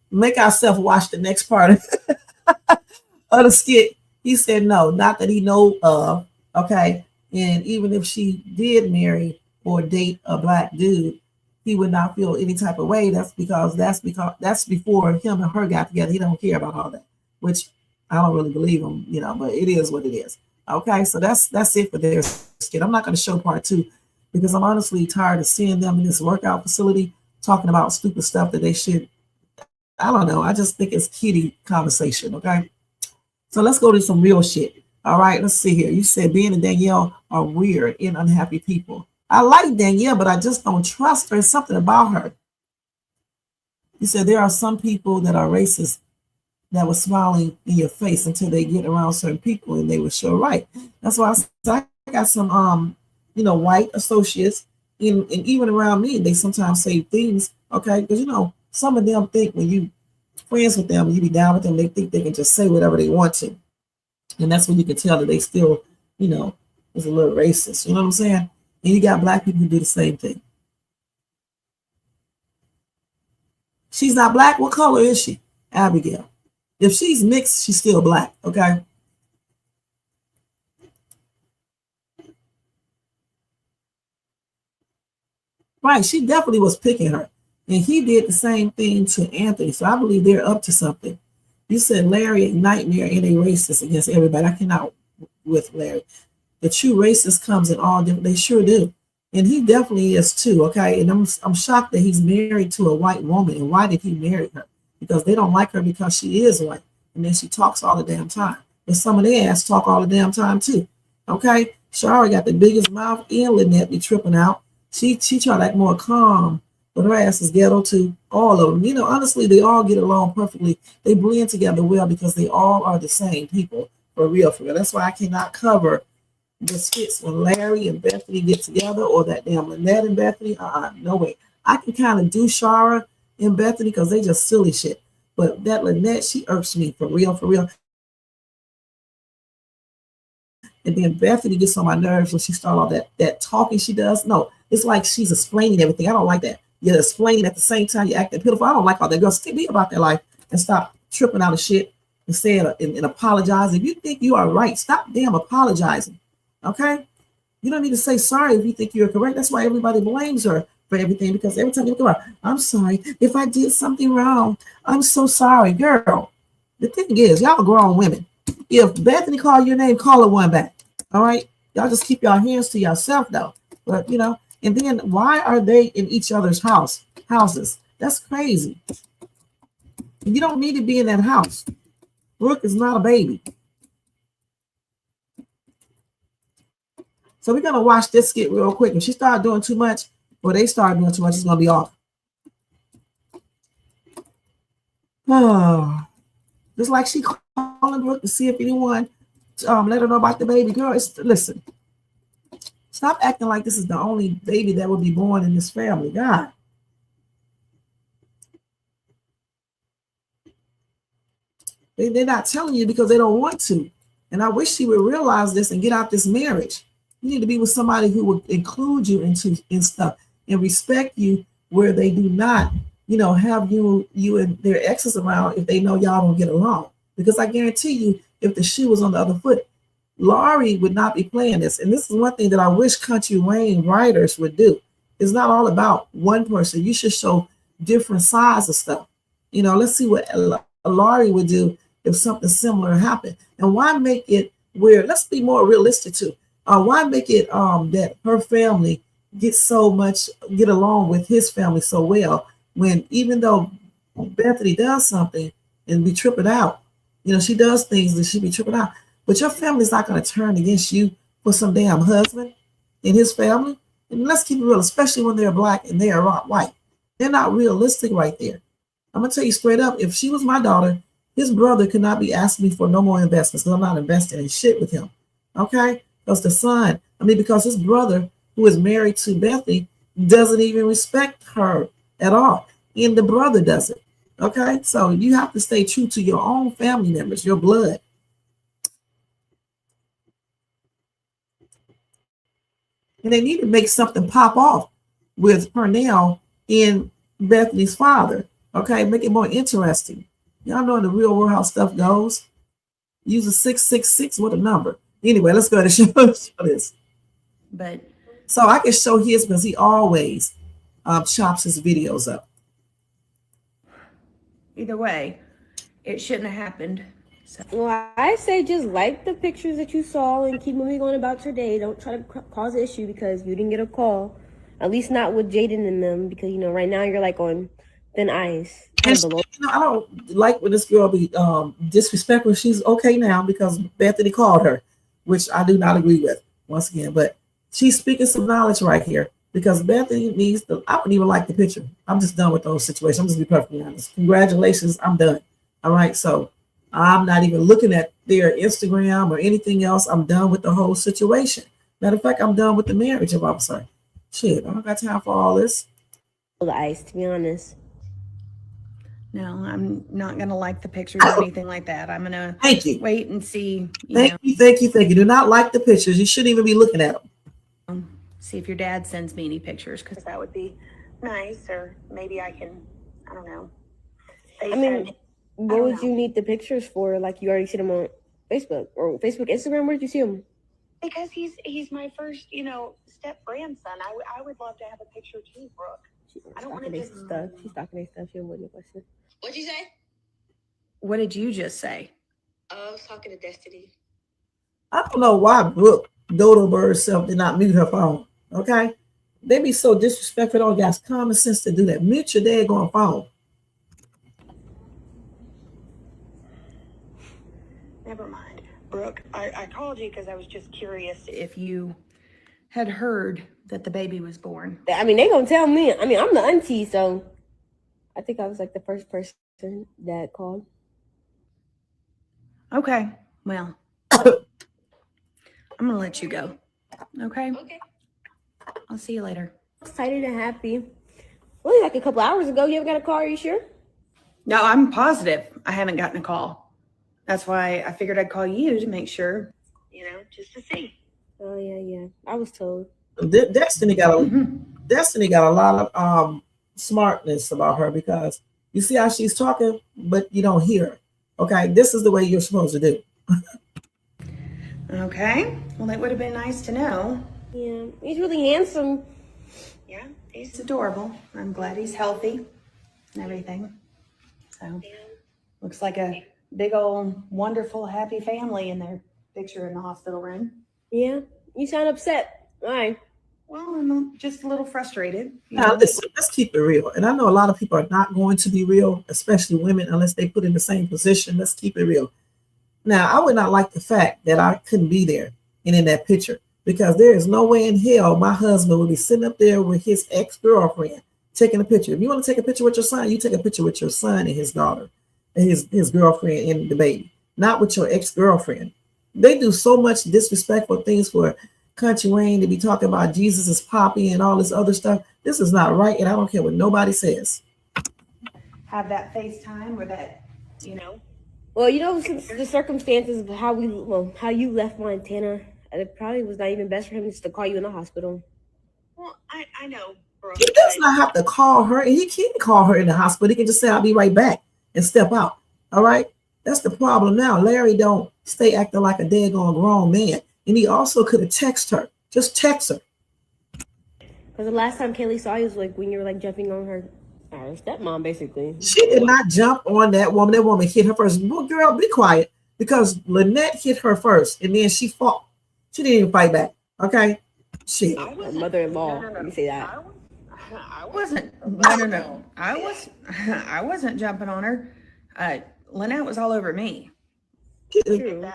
make ourselves watch the next part of the skit. He said no, not that he know of. Okay. And even if she did marry or date a black dude, he would not feel any type of way. That's before him and her got together. He don't care about all that, which I don't really believe him, you know, but it is what it is. Okay, so that's it for their skit. I'm not going to show part 2 because I'm honestly tired of seeing them in this workout facility talking about stupid stuff that they should. I don't know. I just think it's kiddie conversation. Okay, so let's go to some real shit. All right, let's see here. You said Ben and Danielle are weird and unhappy people. I like Danielle, but I just don't trust her. There's something about her. You said there are some people that are racist that was smiling in your face until they get around certain people and they were sure right. That's why I got some white associates and even around me, they sometimes say things, okay, because some of them think when you friends with them, you be down with them, they think they can just say whatever they want to. And that's when you can tell that they still, is a little racist. You know what I'm saying? And you got black people who do the same thing. She's not black. What color is she? Abigail. If she's mixed, she's still black, okay? Right, she definitely was picking her. And he did the same thing to Anthony. So I believe they're up to something. You said Larry a nightmare and a racist against everybody. I cannot with Larry. The true racist comes in all different, they sure do. And he definitely is too, okay? And I'm shocked that he's married to a white woman. And why did he marry her? Because they don't like her because she is white. And then she talks all the damn time. But some of their ass talk all the damn time too. Okay? Shara got the biggest mouth and Lynette be tripping out. She try to act more calm, but her ass is ghetto too. All of them. Honestly, they all get along perfectly. They blend together well because they all are the same people. For real, for real. That's why I cannot cover the skits when Larry and Bethany get together or that damn Lynette and Bethany. No way. I can kind of do Shara and Bethany because they just silly shit. But that Lynette, she irks me for real, for real. And then Bethany gets on my nerves when she starts all that talking she does. No, it's like she's explaining everything. I don't like that. You're explaining at the same time you're acting pitiful. I don't like all that. Girl, stick me about their life and stop tripping out of shit and saying and apologize. If you think you are right, stop damn apologizing. Okay? You don't need to say sorry if you think you're correct. That's why everybody blames her for everything, because every time you come out, I'm sorry if I did something wrong. I'm so sorry, girl. The thing is, y'all are grown women. If Bethany called your name, call her one back. All right? Y'all just keep your hands to yourself, though. But, and then why are they in each other's houses? That's crazy. You don't need to be in that house. Brooke is not a baby. So we're going to watch this skit real quick. If she started doing too much, or they start doing too much, it's going to be off. Oh, just like she calling Brooke to see if anyone let her know about the baby girl. Listen, stop acting like this is the only baby that will be born in this family. God. They're not telling you because they don't want to. And I wish she would realize this and get out this marriage. You need to be with somebody who will include you in stuff and respect you where they do not, have you and their exes around if they know y'all don't get along. Because I guarantee you, if the shoe was on the other foot, Laurie would not be playing this. And this is one thing that I wish Country Wayne writers would do. It's not all about one person. You should show different sides of stuff. Let's see what Laurie would do if something similar happened. And why make it where, let's be more realistic too. Why make it that her family get along with his family so well, when even though Bethany does something and be tripping out, she does things that she be tripping out, but your family's not going to turn against you for some damn husband and his family. And let's keep it real, especially when they're black and they are white. They're not realistic right there. I'm going to tell you straight up, if she was my daughter, his brother could not be asking me for no more investments because I'm not investing in shit with him. Okay? Because his brother, who is married to Bethany, doesn't even respect her at all. And the brother doesn't. Okay? So you have to stay true to your own family members, your blood. And they need to make something pop off with Pernell and Bethany's father. Okay? Make it more interesting. Y'all know in the real world how stuff goes. Use a 666 with a number. Anyway, let's go ahead and show this. But so I can show his because he always chops his videos up. Either way, it shouldn't have happened. So. Well, I say just like the pictures that you saw and keep moving on about your day. Don't try to cause an issue because you didn't get a call. At least not with Jayden and them, because right now you're like on thin ice. And she, I don't like when this girl be disrespectful. She's okay now because Bethany called her, which I do not agree with once again. But she's speaking some knowledge right here because Bethany needs to. I wouldn't even like the picture. I'm just done with those situations. I'm just be perfectly honest. Congratulations, I'm done. All right, so I'm not even looking at their Instagram or anything else. I'm done with the whole situation. Matter of fact, I'm done with the marriage. If I'm sorry, shit, I don't got time for all this. The ice, to be honest. No, I'm not going to like the pictures or anything like that. I'm going to wait and see. Thank you. Do not like the pictures. You shouldn't even be looking at them. See if your dad sends me any pictures because that would be nice, or maybe I can, I don't know. What would you need the pictures for? Like you already see them on Facebook or Facebook, Instagram. Where did you see them? Because he's my first, step grandson. I would love to have a picture too, Brooke. I don't want to just stuff. She's talking their stuff. She don't want your question. What'd you say? What did you just say? I was talking to Destiny. I don't know why Brooke Dodo Bird self did not mute her phone. Okay, they be so disrespectful. Don't got common sense to do that. Mute your daggone phone. Never mind, Brooke. I called you because I was just curious if you had heard that the baby was born. They gonna tell me. I'm the auntie, so I think I was like the first person that called. Okay, well, I'm gonna let you go. Okay. I'll see you later. Excited and happy. Only like a couple hours ago. You ever got a call? Are you sure? No, I'm positive I haven't gotten a call. That's why I figured I'd call you to make sure. Just to see. Oh yeah. I was told. Destiny got a lot of smartness about her because you see how she's talking, but you don't hear her. Okay, this is the way you're supposed to do. Okay. Well, that would have been nice to know. Yeah, he's really handsome. Yeah, he's adorable. I'm glad he's healthy and everything. So, looks like a big old wonderful happy family in their picture in the hospital room. Yeah, you sound upset. Why? Well, I'm just a little frustrated. Now, listen, let's keep it real. And I know a lot of people are not going to be real, especially women, unless they put in the same position. Let's keep it real. Now, I would not like the fact that I couldn't be there and in that picture because there is no way in hell my husband would be sitting up there with his ex-girlfriend taking a picture. If you want to take a picture with your son, you take a picture with your son and his daughter. his girlfriend and the baby, not with your ex-girlfriend. They do so much disrespectful things for Country Wayne to be talking about Jesus is poppy and all this other stuff. This is not right, and I don't care what nobody says. Have that FaceTime or that, Well, since the circumstances of how you left Montana, it probably was not even best for him just to call you in the hospital. Well, I know, bro. He does not have to call her, and he can't call her in the hospital. He can just say, I'll be right back and step out. All right? That's the problem now. Larry don't stay acting like a daggone grown man. And he also could have texted her. Just text her. Because the last time Kaylee saw you was like when you were like jumping on her stepmom, basically. She did not jump on that woman. That woman hit her first. Well, girl, be quiet. Because Lynette hit her first, and then she fought. She didn't even fight back. Okay? Shit. Her mother-in-law. Let me say that. I wasn't. No. I wasn't jumping on her. Lynette was all over me. True.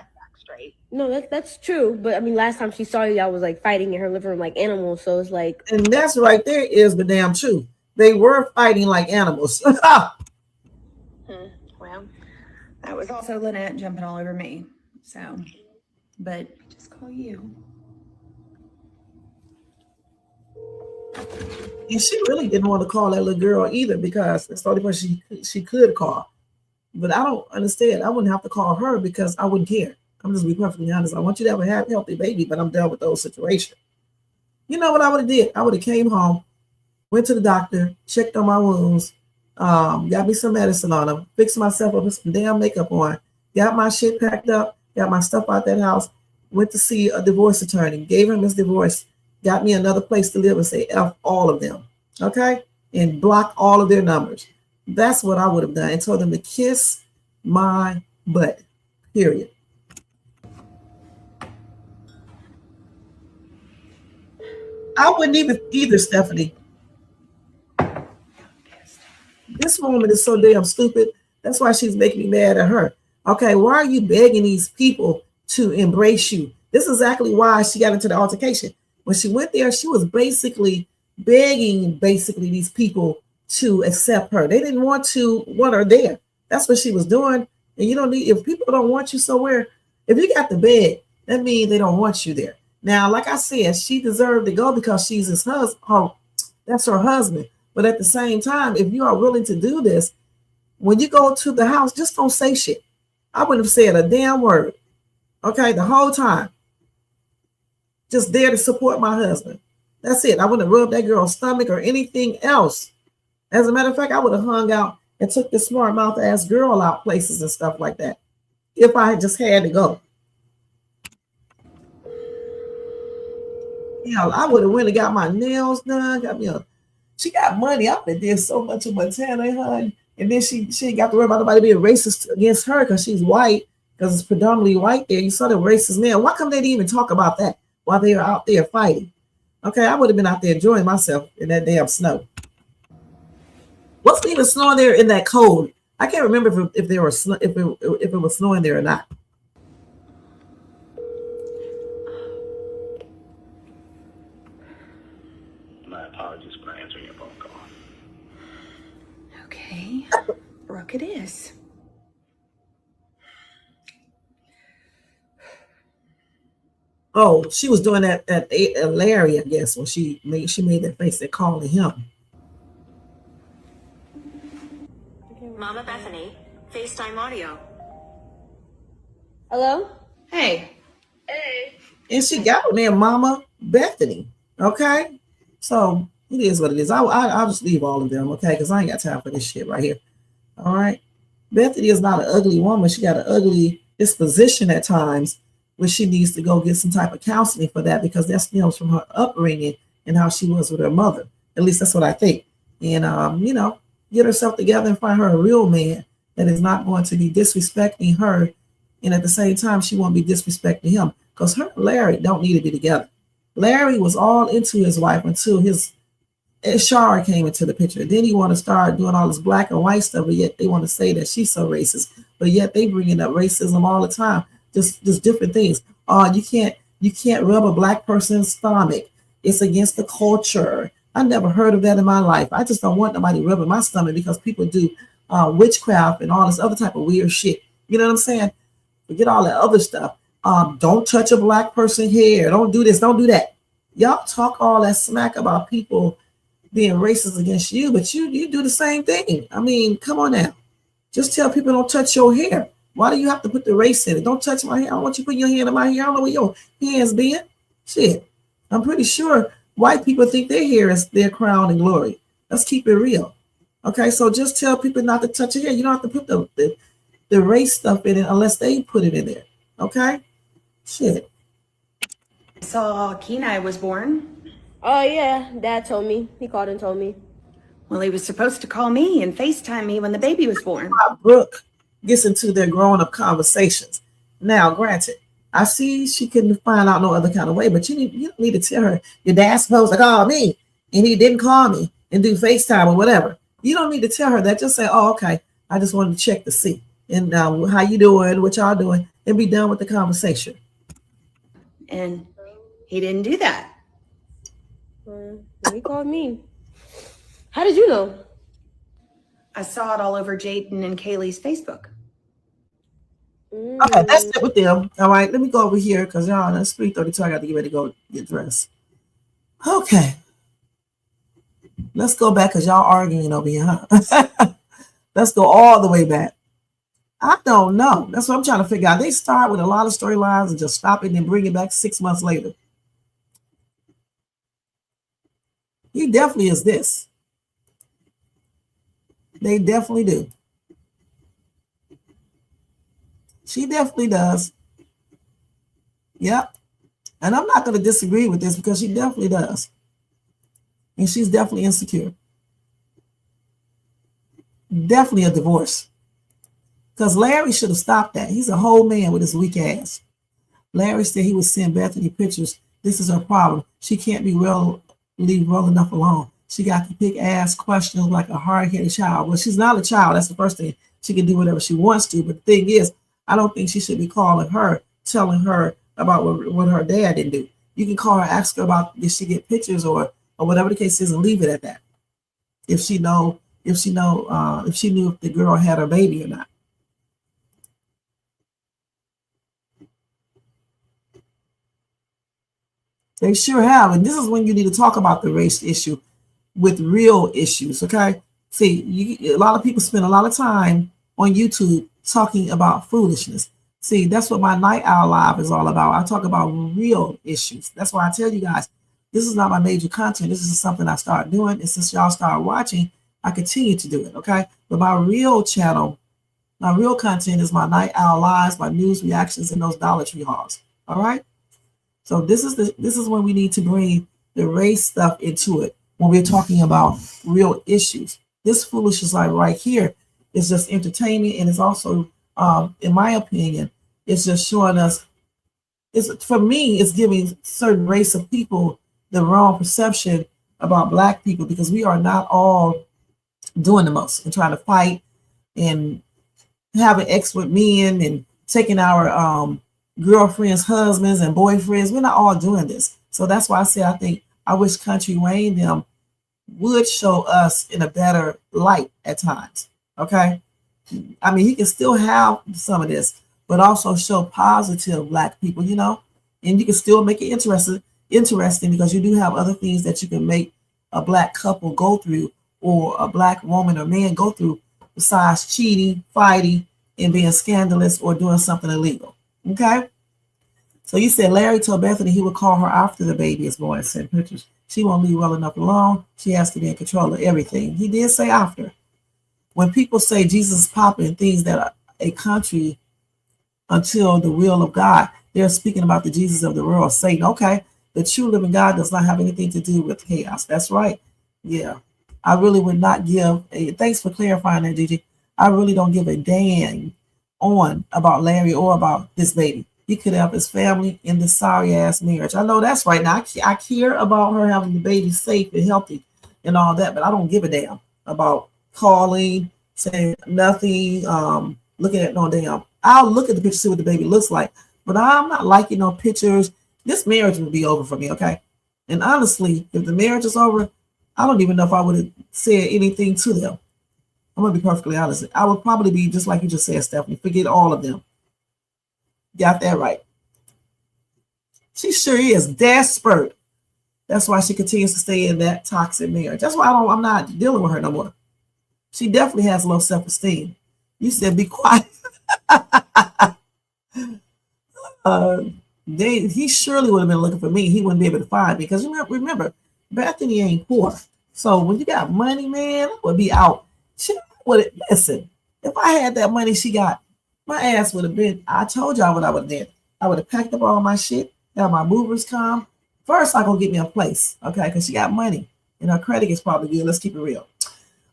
No, that's true. But I mean, last time she saw you, I was like fighting in her living room like animals. So it's like, and that's right there is the damn truth. They were fighting like animals. Well, that was also Lynette jumping all over me. So, but just call you. And she really didn't want to call that little girl either because it's the only person she could call. But I don't understand. I wouldn't have to call her because I wouldn't care. I'm just be perfectly honest. I want you to have a healthy baby, but I'm done with those situations. You know what I would have did? I would have came home, went to the doctor, checked on my wounds, got me some medicine on them, fixed myself up with some damn makeup on, got my shit packed up, got my stuff out that house, went to see a divorce attorney, gave him his divorce, got me another place to live and say F all of them, okay? And block all of their numbers. That's what I would have done and told them to kiss my butt, period. I wouldn't even either, Stephanie. This woman is so damn stupid. That's why she's making me mad at her. Okay, why are you begging these people to embrace you? This is exactly why she got into the altercation. When she went there, she was basically begging these people to accept her. They didn't want her there. That's what she was doing. And you don't need, if people don't want you somewhere, if you got the bed, that means they don't want you there. Now, like I said, she deserved to go because she's his husband. That's her husband. But at the same time, if you are willing to do this, when you go to the house, just don't say shit. I wouldn't have said a damn word. Okay, the whole time. Just there to support my husband. That's it. I wouldn't have rubbed that girl's stomach or anything else. As a matter of fact, I would have hung out and took the smart mouth ass girl out places and stuff like that. If I had just had to go. Hell, I would have went and got my nails done. She got money. I been did so much in Montana, honey. And then she ain't got to worry about nobody being racist against her because she's white, because it's predominantly white there. You saw the racist man. Why come they didn't even talk about that while they were out there fighting? Okay, I would have been out there enjoying myself in that damn snow. What's even snowing there in that cold? I can't remember if it was snowing there or not. My apologies for not answering your phone call. Okay, Brooke it is. Oh, she was doing that at Larry, I guess, when she made that face at calling him. Mama Bethany, FaceTime audio. Hello? Hey. And she got her name Mama Bethany. Okay? So it is what it is. I'll just leave all of them, okay? Because I ain't got time for this shit right here. All right? Bethany is not an ugly woman. She got an ugly disposition at times where she needs to go get some type of counseling for that because that stems from her upbringing and how she was with her mother. At least that's what I think. And, get herself together and find her a real man that is not going to be disrespecting her. And at the same time, she won't be disrespecting him because her and Larry don't need to be together. Larry was all into his wife until his Shara came into the picture. Then he want to start doing all this black and white stuff, but yet they want to say that she's so racist. But yet they bringing up racism all the time. Just different things. You can't rub a black person's stomach. It's against the culture. I never heard of that in my life. I just don't want nobody rubbing my stomach because people do witchcraft and all this other type of weird shit. You know what I'm saying? Forget all that other stuff. Don't touch a black person hair. Don't do this. Don't do that. Y'all talk all that smack about people being racist against you, but you do the same thing. I mean, come on now. Just tell people don't touch your hair. Why do you have to put the race in it? Don't touch my hair. I don't want you putting your hand in my hair. I don't know where your hands been. Shit. I'm pretty sure white people think their hair is their crown and glory. Let's keep it real. Okay, so just tell people not to touch your hair. You don't have to put the race stuff in it unless they put it in there. Okay? Shit. I saw Kenai was born. Oh yeah, Dad told me. He called and told me. Well, he was supposed to call me and FaceTime me when the baby was born. Brooke gets into their grown-up conversations. Now, granted, I see she couldn't find out no other kind of way, but you don't need to tell her your dad's supposed to call me and he didn't call me and do FaceTime or whatever. You don't need to tell her that. Just say, oh, okay, I just wanted to check to see. And how you doing, what y'all doing, and be done with the conversation. And he didn't do that. He called me. How did you know? I saw it all over Jayden and Kaylee's Facebook. Okay, that's it with them. All right, let me go over here because y'all, it's 3:32. I got to get ready to go get dressed. Okay. Let's go back because y'all arguing over here, huh? Let's go all the way back. I don't know. That's what I'm trying to figure out. They start with a lot of storylines and just stop it and then bring it back 6 months later. He definitely is this. They definitely do. She definitely does. Yep. And I'm not going to disagree with this because she definitely does. And she's definitely insecure. Definitely a divorce. Because Larry should have stopped that. He's a whole man with his weak ass. Larry said he would send Bethany pictures. This is her problem. She can't be leave well enough alone. She got to pick ass questions like a hard-headed child. Well, she's not a child. That's the first thing. She can do whatever she wants to. But the thing is, I don't think she should be calling her, telling her about what her dad didn't do. You can call her, ask her about did she get pictures or whatever the case is, and leave it at that. If she knew if the girl had her baby or not. They sure have. And this is when you need to talk about the race issue with real issues, okay? See, a lot of people spend a lot of time on YouTube talking about foolishness. See, that's what my Night Owl Live is all about. I talk about real issues. That's why I tell you guys, this is not my major content. This is something I started doing. And since y'all started watching, I continue to do it, okay? But my real channel, my real content is my Night Owl Lives, my news reactions, and those Dollar Tree hauls, all right? So this is when we need to bring the race stuff into it when we're talking about real issues. This foolishness like right here is just entertainment, and it's also, in my opinion, it's just showing us. For me, it's giving certain race of people the wrong perception about Black people because we are not all doing the most and trying to fight and having ex with men and taking our girlfriends, husbands, and boyfriends. We're not all doing this. So that's why I say I wish Country Wayne them would show us in a better light at times. Okay. I mean, he can still have some of this, but also show positive Black people, you know, and you can still make it interesting because you do have other things that you can make a Black couple go through or a Black woman or man go through besides cheating, fighting, and being scandalous or doing something illegal. Okay. So you said Larry told Bethany he would call her after the baby is born and send pictures. She won't leave well enough alone. She has to be in control of everything. He did say after. When people say Jesus is popping things that are a country until the will of God, they're speaking about the Jesus of the world, Satan. Okay, the true living God does not have anything to do with chaos. That's right. Yeah. I really would not give thanks for clarifying that, Gigi. I really don't give a damn on about Larry or about this baby. He could have his family in this sorry ass marriage. I know that's right. Now I care about her having the baby safe and healthy and all that, but I don't give a damn about calling, saying nothing, looking at no damn. I'll look at the picture, see what the baby looks like, but I'm not liking no pictures. This marriage would be over for me, okay? And honestly, if the marriage is over, I don't even know if I would have said anything to them. I'm gonna be perfectly honest. I would probably be just like you just said, Stephanie. Forget all of them. Got that right. She sure is desperate. That's why she continues to stay in that toxic marriage. That's why I'm not dealing with her no more. She definitely has low self-esteem. You said be quiet. He surely would have been looking for me. He wouldn't be able to find me because remember, Bethany ain't poor. So when you got money, man, I would be out. She would listen. If I had that money she got, my ass would have been. I told y'all what I would have did. I would have packed up all my shit, have my movers come. First, I gonna get me a place, okay? Because she got money and her credit is probably good. Let's keep it real,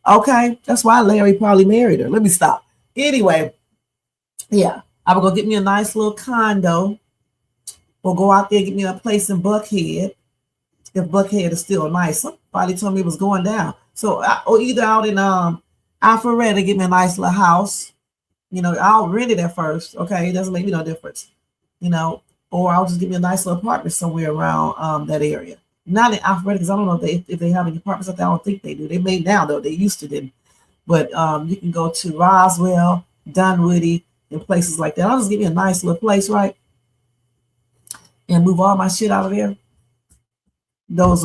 okay? That's why Larry probably married her. Let me stop. Anyway, yeah, I would go get me a nice little condo. Or go out there and get me a place in Buckhead. If Buckhead is still nice. Somebody told me it was going down. So, or either out in Alpharetta, get me a nice little house. You know, I'll rent it at first. Okay, it doesn't make me no difference. You know, or I'll just get me a nice little apartment somewhere around that area. Not in Alpharetta, because I don't know if they have any apartments out there. I don't think they do. They may now, though. They used to didn't. But you can go to Roswell, Dunwoody, and places like that. I'll just give me a nice little place, right? And move all my shit out of there. Go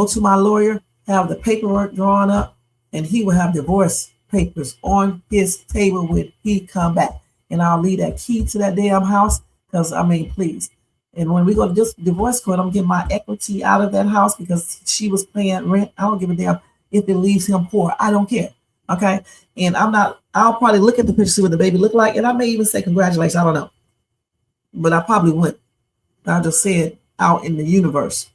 to my lawyer, have the paperwork drawn up, and he will have divorce papers on his table when he come back. And I'll leave that key to that damn house, because I mean, please. And when we go to this divorce court, I'm getting my equity out of that house because she was paying rent. I don't give a damn if it leaves him poor. I don't care. Okay. And I'll probably look at the picture, see what the baby look like, and I may even say congratulations. I don't know. But I probably wouldn't. I'll just say it out in the universe.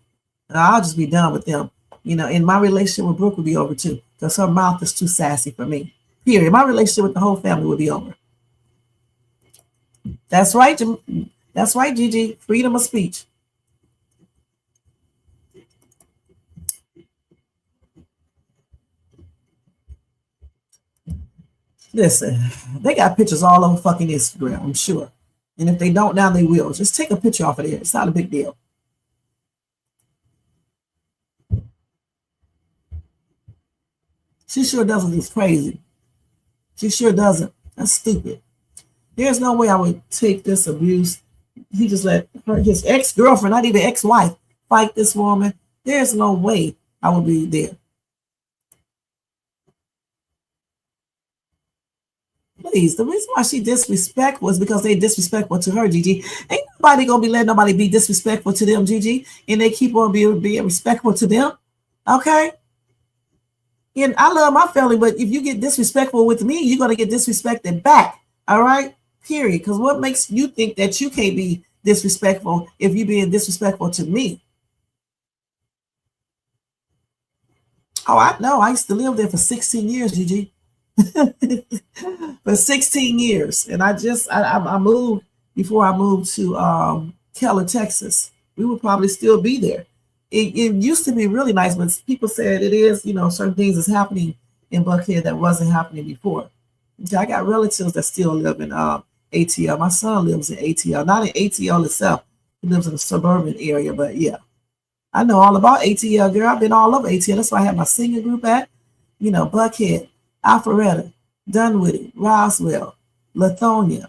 And I'll just be done with them. You know, and my relationship with Brooke would be over too, because her mouth is too sassy for me. Period. My relationship with the whole family would be over. That's right. That's right, Gigi. Freedom of speech. Listen, they got pictures all over fucking Instagram, I'm sure. And if they don't now, they will. Just take a picture off of there. It's not a big deal. She sure doesn't. It's crazy. She sure doesn't. That's stupid. There's no way I would take this abuse. He just let his ex-girlfriend, not even ex-wife, fight this woman. There's no way I would be there. Please, the reason why she disrespectful is because they disrespectful to her, Gigi. Ain't nobody gonna be letting nobody be disrespectful to them, Gigi, and they keep on being respectful to them. Okay? And I love my family, but if you get disrespectful with me, you're gonna get disrespected back. All right? Period. Because what makes you think that you can't be disrespectful if you're being disrespectful to me? Oh, I know. I used to live there for 16 years, Gigi. For 16 years. And I moved before I moved to Keller, Texas. We would probably still be there. It used to be really nice, but people said it is, you know, certain things is happening in Buckhead that wasn't happening before. Okay, I got relatives that still live in ATL. My son lives in ATL, not in ATL itself. He lives in a suburban area, but yeah. I know all about ATL, girl. I've been all over ATL. That's why I have my singing group at, you know, Buckhead, Alpharetta, Dunwoody, Roswell, Lithonia,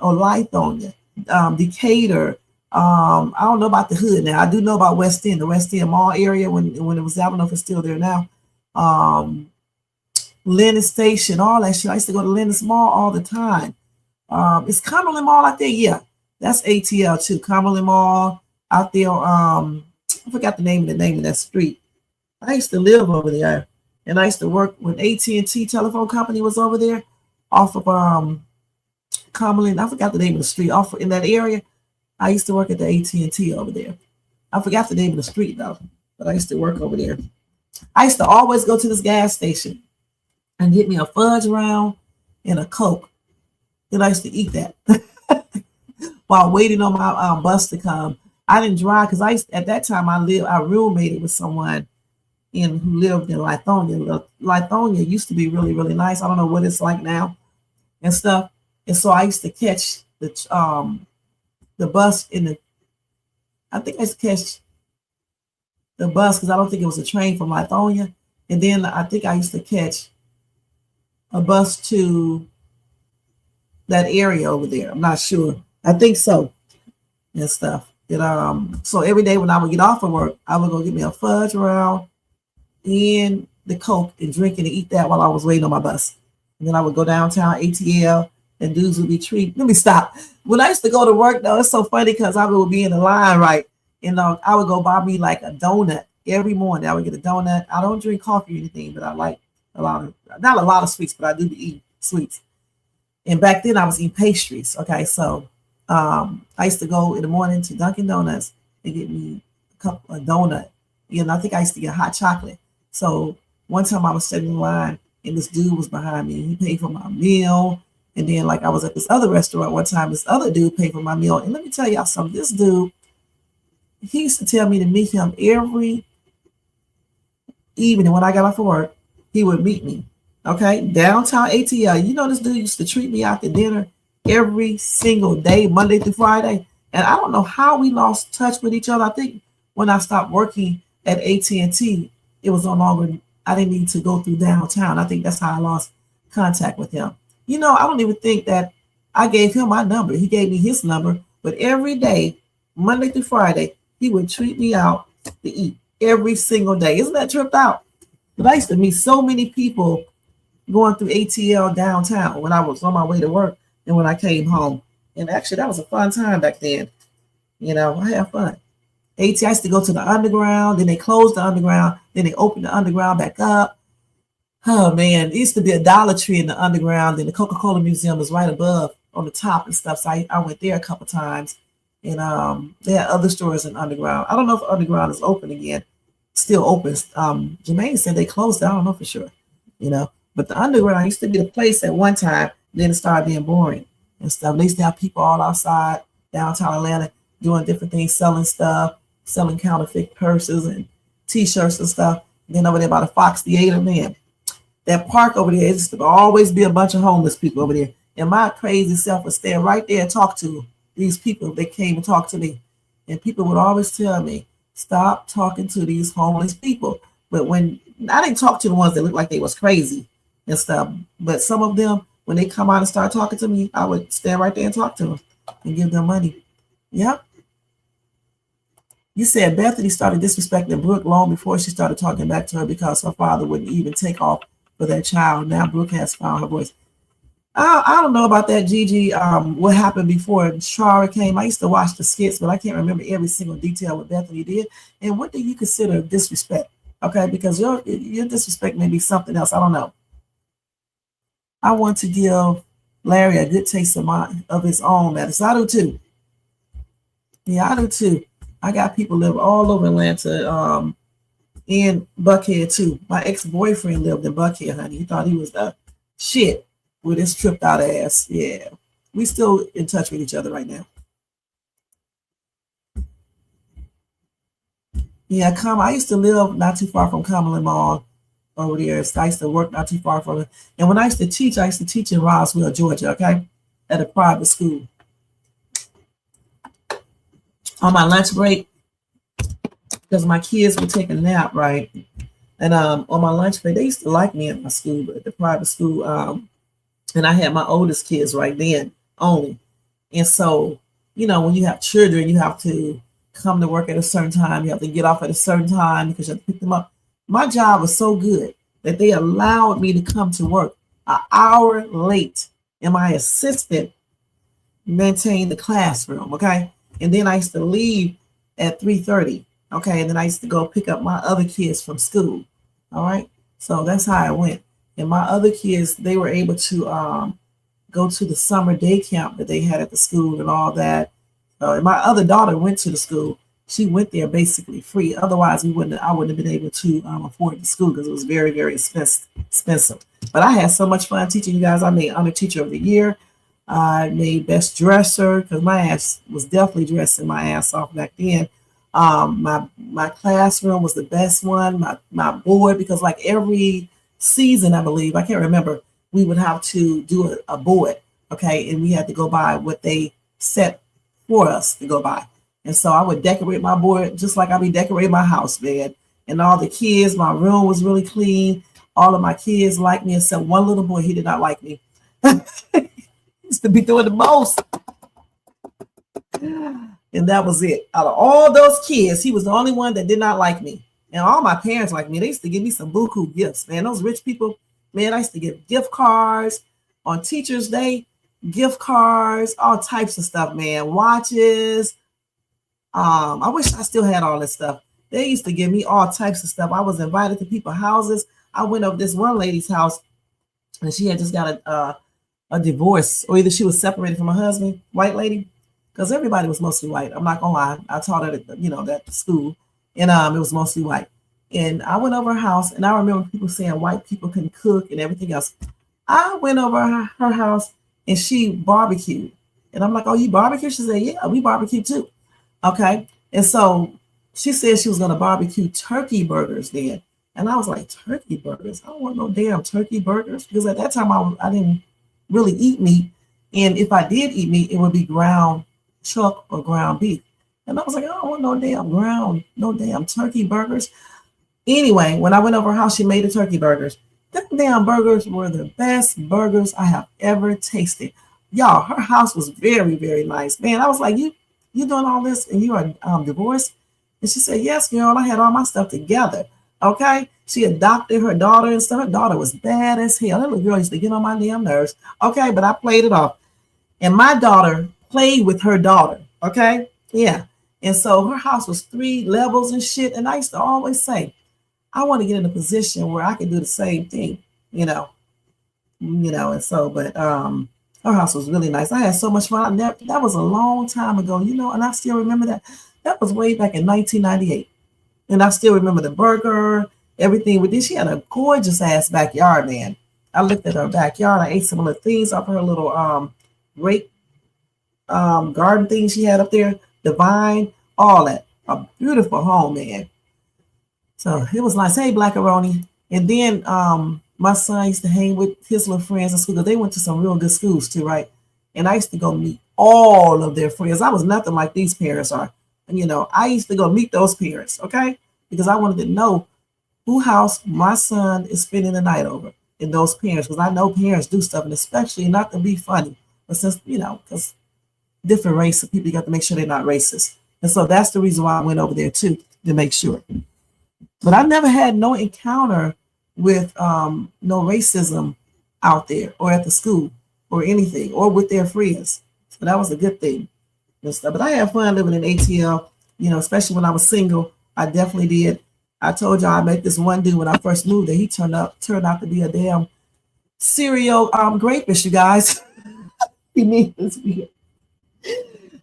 Decatur. I don't know about the hood now. I do know about West End, the West End Mall area when it was, I don't know if it's still there now. Lennon Station, all that shit. I used to go to Lennon's Mall all the time. Is Cumberland Mall out there? Yeah, that's ATL too. Cumberland Mall out there. I forgot the name of that street. I used to live over there, and I used to work when AT&T telephone company was over there, off of Cumberland. I forgot the name of the street. Off in that area, I used to work at the AT&T over there. I forgot the name of the street though, but I used to work over there. I used to always go to this gas station and get me a fudge round and a Coke. And I used to eat that while waiting on my bus to come. I didn't drive because at that time I roommated with someone who lived in Lithonia. Lithonia used to be really, really nice. I don't know what it's like now and stuff. And so I used to catch the bus I think I used to catch the bus because I don't think it was a train from Lithonia. And then I think I used to catch a bus to that area over there. I'm not sure. I think so and stuff. And so every day when I would get off of work, I would go get me a fudge round and the Coke and drink it and eat that while I was waiting on my bus. And then I would go downtown ATL and dudes would be treated. Let me stop. When I used to go to work though, it's so funny because I would be in the line, right? And I would go buy me like a donut every morning. I would get a donut. I don't drink coffee or anything, but I like not a lot of sweets, but I do eat sweets. And back then I was eating pastries. Okay, so I used to go in the morning to Dunkin' Donuts and get me a donut. And I think I used to get hot chocolate. So one time I was sitting in line and this dude was behind me. He paid for my meal. And then like I was at this other restaurant one time, this other dude paid for my meal. And let me tell y'all something, this dude, he used to tell me to meet him every evening when I got off of work. He would meet me, okay, downtown ATL. You know, this dude used to treat me out to dinner every single day, Monday through Friday. And I don't know how we lost touch with each other. I think when I stopped working at AT&T, it was no longer, I didn't need to go through downtown. I think that's how I lost contact with him. You know, I don't even think that I gave him my number. He gave me his number, but every day, Monday through Friday, he would treat me out to eat every single day. Isn't that tripped out? But I used to meet so many people going through ATL downtown when I was on my way to work and when I came home. And actually, that was a fun time back then. You know, I had fun. I used to go to the underground, then they closed the underground, then they opened the underground back up. Oh man, it used to be a Dollar Tree in the underground, and the Coca-Cola Museum was right above on the top and stuff. So I went there a couple times, and they had other stores in underground. I don't know if underground is open again, still open. Jermaine said they closed it. I don't know for sure, you know. But the underground used to be the place at one time. Then it started being boring and stuff. They used to have people all outside downtown Atlanta doing different things, selling stuff, selling counterfeit purses and T-shirts and stuff. And then over there by the Fox Theater, man, that park over there, it used to always be a bunch of homeless people over there. And my crazy self would stand right there and talk to these people. They came and talked to me. And people would always tell me, stop talking to these homeless people. But when I didn't talk to the ones that looked like they was crazy and stuff, but some of them, when they come out and start talking to me, I would stand right there and talk to them and give them money. Yep. You said Bethany started disrespecting Brooke long before she started talking back to her because her father wouldn't even take off for that child. Now Brooke has found her voice. I don't know about that, Gigi. What happened before Shara came? I used to watch the skits, but I can't remember every single detail what Bethany did. And what do you consider disrespect? Okay, because your disrespect may be something else. I don't know. I want to give Larry a good taste of his own medicine. I do too. Yeah, I do too. I got people live all over Atlanta, in Buckhead too. My ex-boyfriend lived in Buckhead, honey. He thought he was the shit with his tripped out ass. Yeah, we still in touch with each other right now. Yeah, I used to live not too far from Cumberland Mall over there. So I used to work not too far from it. And when I used to teach in Roswell, Georgia, okay, at a private school. On my lunch break, because my kids were taking a nap, right? And on my lunch break, they used to like me at my school, but at the private school, and I had my oldest kids right then only. And so, you know, when you have children, you have to come to work at a certain time. You have to get off at a certain time because you have to pick them up. My job was so good that they allowed me to come to work an hour late, and my assistant maintained the classroom, okay? And then I used to leave at 3:30, okay? And then I used to go pick up my other kids from school, all right? So that's how it went. And my other kids, they were able to go to the summer day camp that they had at the school and all that. And my other daughter went to the school. She went there basically free. Otherwise, I wouldn't have been able to afford the school because it was very, very expensive. But I had so much fun teaching you guys. I made Honor Teacher of the Year. I made Best Dresser because my ass was definitely dressing my ass off back then. My classroom was the best one. My board, because like every season, I believe, I can't remember, we would have to do a board, okay? And we had to go by what they set for us to go by. And so I would decorate my board just like I be decorating my house, man. And all the kids, my room was really clean. All of my kids liked me except one little boy. He did not like me. He used to be doing the most. And that was it. Out of all those kids, he was the only one that did not like me. And all my parents liked me. They used to give me some buku gifts, man. Those rich people, man, I used to give gift cards on Teachers Day, gift cards, all types of stuff, man. Watches. I wish I still had all this stuff. They used to give me all types of stuff. I was invited to people's houses. I went over this one lady's house, and she had just got a divorce, or either she was separated from her husband, white lady, because everybody was mostly white. I'm not gonna lie. I taught at that school, and it was mostly white. And I went over her house, and I remember people saying white people can cook and everything else. I went over her house, and she barbecued, and I'm like, "Oh, you barbecue?" She said, "Yeah, we barbecue too." Okay, and so she said she was gonna barbecue turkey burgers then, and I was like, "Turkey burgers? I don't want no damn turkey burgers," because at that time I didn't really eat meat, and if I did eat meat, it would be ground chuck or ground beef. And I was like, I don't want no damn turkey burgers. Anyway, when I went over her house, she made the turkey burgers. Them damn burgers were the best burgers I have ever tasted. Y'all, her house was very, very nice. Man, I was like, you doing all this and you are divorced? And she said, yes, girl, I had all my stuff together. Okay. She adopted her daughter and stuff. Her daughter was bad as hell. That little girl used to get on my damn nerves. Okay, but I played it off. And my daughter played with her daughter. Okay. Yeah. And so her house was 3 levels and shit. And I used to always say, I want to get in a position where I can do the same thing, and so, but her house was really nice. I had so much fun. That was a long time ago, and I still remember that. That was way back in 1998. And I still remember the burger, everything we did. She had a gorgeous ass backyard, man. I looked at her backyard. I ate some of the things off her little grape garden thing she had up there, the vine, all that. A beautiful home, man. So it was nice. Hey, Blackaroni. And then my son used to hang with his little friends in school because they went to some real good schools too, right? And I used to go meet all of their friends. I was nothing like these parents are. And, I used to go meet those parents, okay? Because I wanted to know who house my son is spending the night over in those parents. Because I know parents do stuff, and especially not to be funny. But since, because different race of people, you got to make sure they're not racist. And so that's the reason why I went over there too, to make sure. But I never had no encounter with no racism out there or at the school or anything or with their friends. So that was a good thing and stuff. But I had fun living in ATL, especially when I was single. I definitely did. I told y'all I met this one dude when I first moved there. He turned out to be a damn serial rapist, you guys. He means this weird.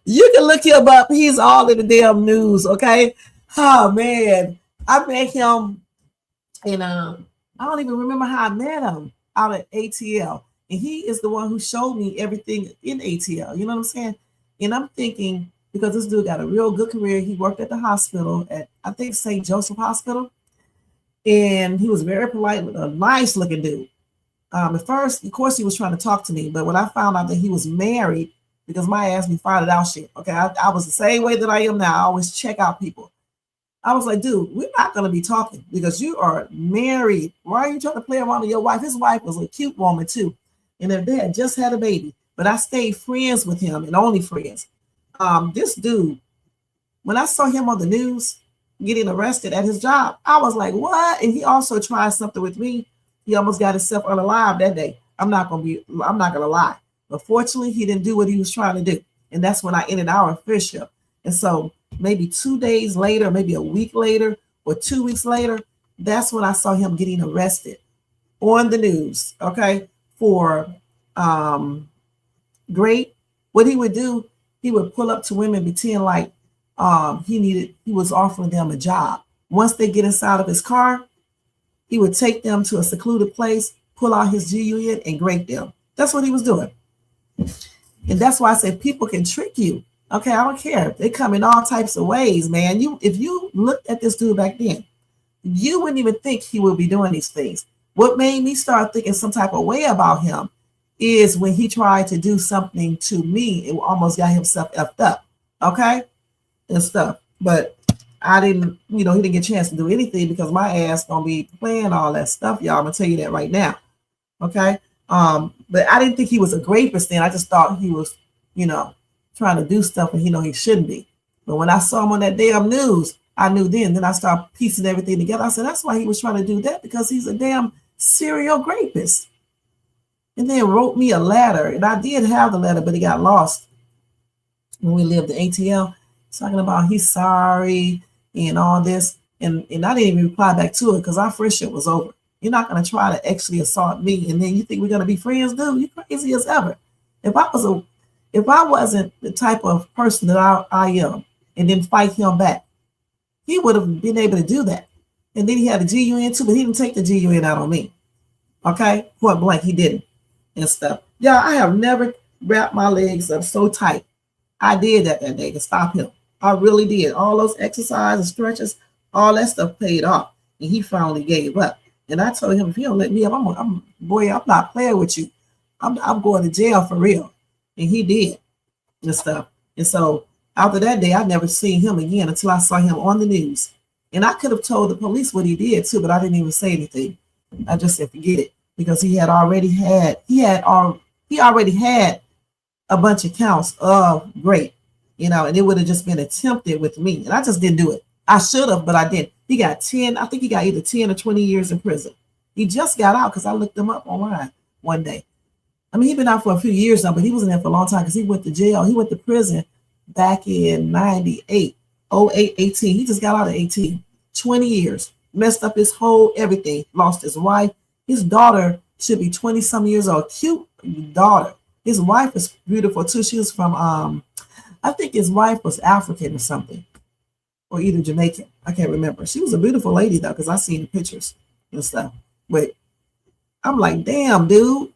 You can look him up. He's all in the damn news, okay? Oh man. I met him and I don't even remember how I met him out at ATL. And he is the one who showed me everything in ATL. You know what I'm saying? And I'm thinking, because this dude got a real good career, he worked at the hospital at, I think, St. Joseph Hospital. And he was very polite, a nice looking dude. At first, of course, he was trying to talk to me. But when I found out that he was married, because my ass be fired out shit. Okay, I was the same way that I am now. I always check out people. I was like, dude, we're not going to be talking because you are married. Why are you trying to play around with your wife? His wife was a cute woman too. And their dad just had a baby. But I stayed friends with him and only friends. This dude, when I saw him on the news getting arrested at his job, I was like, what? And he also tried something with me. He almost got himself unalive that day. I'm not going to lie. But fortunately, he didn't do what he was trying to do. And that's when I ended our friendship. And so maybe 2 days later, maybe a week later, or 2 weeks later, that's when I saw him getting arrested on the news, okay, for great. What he would do, he would pull up to women, pretend like he was offering them a job. Once they get inside of his car, he would take them to a secluded place, pull out his GUN and grape them. That's what he was doing. And that's why I said people can trick you. Okay, I don't care. They come in all types of ways, man. If you looked at this dude back then, you wouldn't even think he would be doing these things. What made me start thinking some type of way about him is when he tried to do something to me, it almost got himself effed up, okay, and stuff. But I didn't, he didn't get a chance to do anything because my ass gonna be playing all that stuff, y'all. I'm gonna tell you that right now. Okay. But I didn't think he was a rapist then. I just thought he was, trying to do stuff and he shouldn't be. But when I saw him on that damn news, I knew then. Then I started piecing everything together. I said, that's why he was trying to do that, because he's a damn serial rapist. And then wrote me a letter. And I did have the letter, but it got lost when we lived in ATL, talking about he's sorry and all this. And I didn't even reply back to it because our friendship was over. You're not going to try to actually assault me, and then you think we're going to be friends, dude? You're crazy as ever. If I wasn't the type of person that I am and then fight him back, he would have been able to do that. And then he had the GUN too, but he didn't take the GUN out on me. Okay? Point blank, he didn't. And stuff. Yeah, I have never wrapped my legs up so tight. I did that day to stop him. I really did. All those exercises, stretches, all that stuff paid off. And he finally gave up. And I told him, if you don't let me up, I'm not playing with you. I'm going to jail for real. And he did and stuff. And so after that day, I never seen him again until I saw him on the news. And I could have told the police what he did too, but I didn't even say anything. I just said, forget it, because he already had a bunch of counts of rape, and it would have just been attempted with me. And I just didn't do it. I should have, but I didn't. He got 10, I think he got either 10 or 20 years in prison. He just got out because I looked him up online one day. I mean, he'd been out for a few years now, but he wasn't there for a long time because he went to jail. He went to prison back in 98, 18. He just got out at 18, 20 years, messed up his whole everything, lost his wife. His daughter should be 20 some years old, cute daughter. His wife is beautiful too. She was from, I think his wife was African or something, or either Jamaican. I can't remember. She was a beautiful lady though, because I seen the pictures and stuff. But I'm like, damn, dude.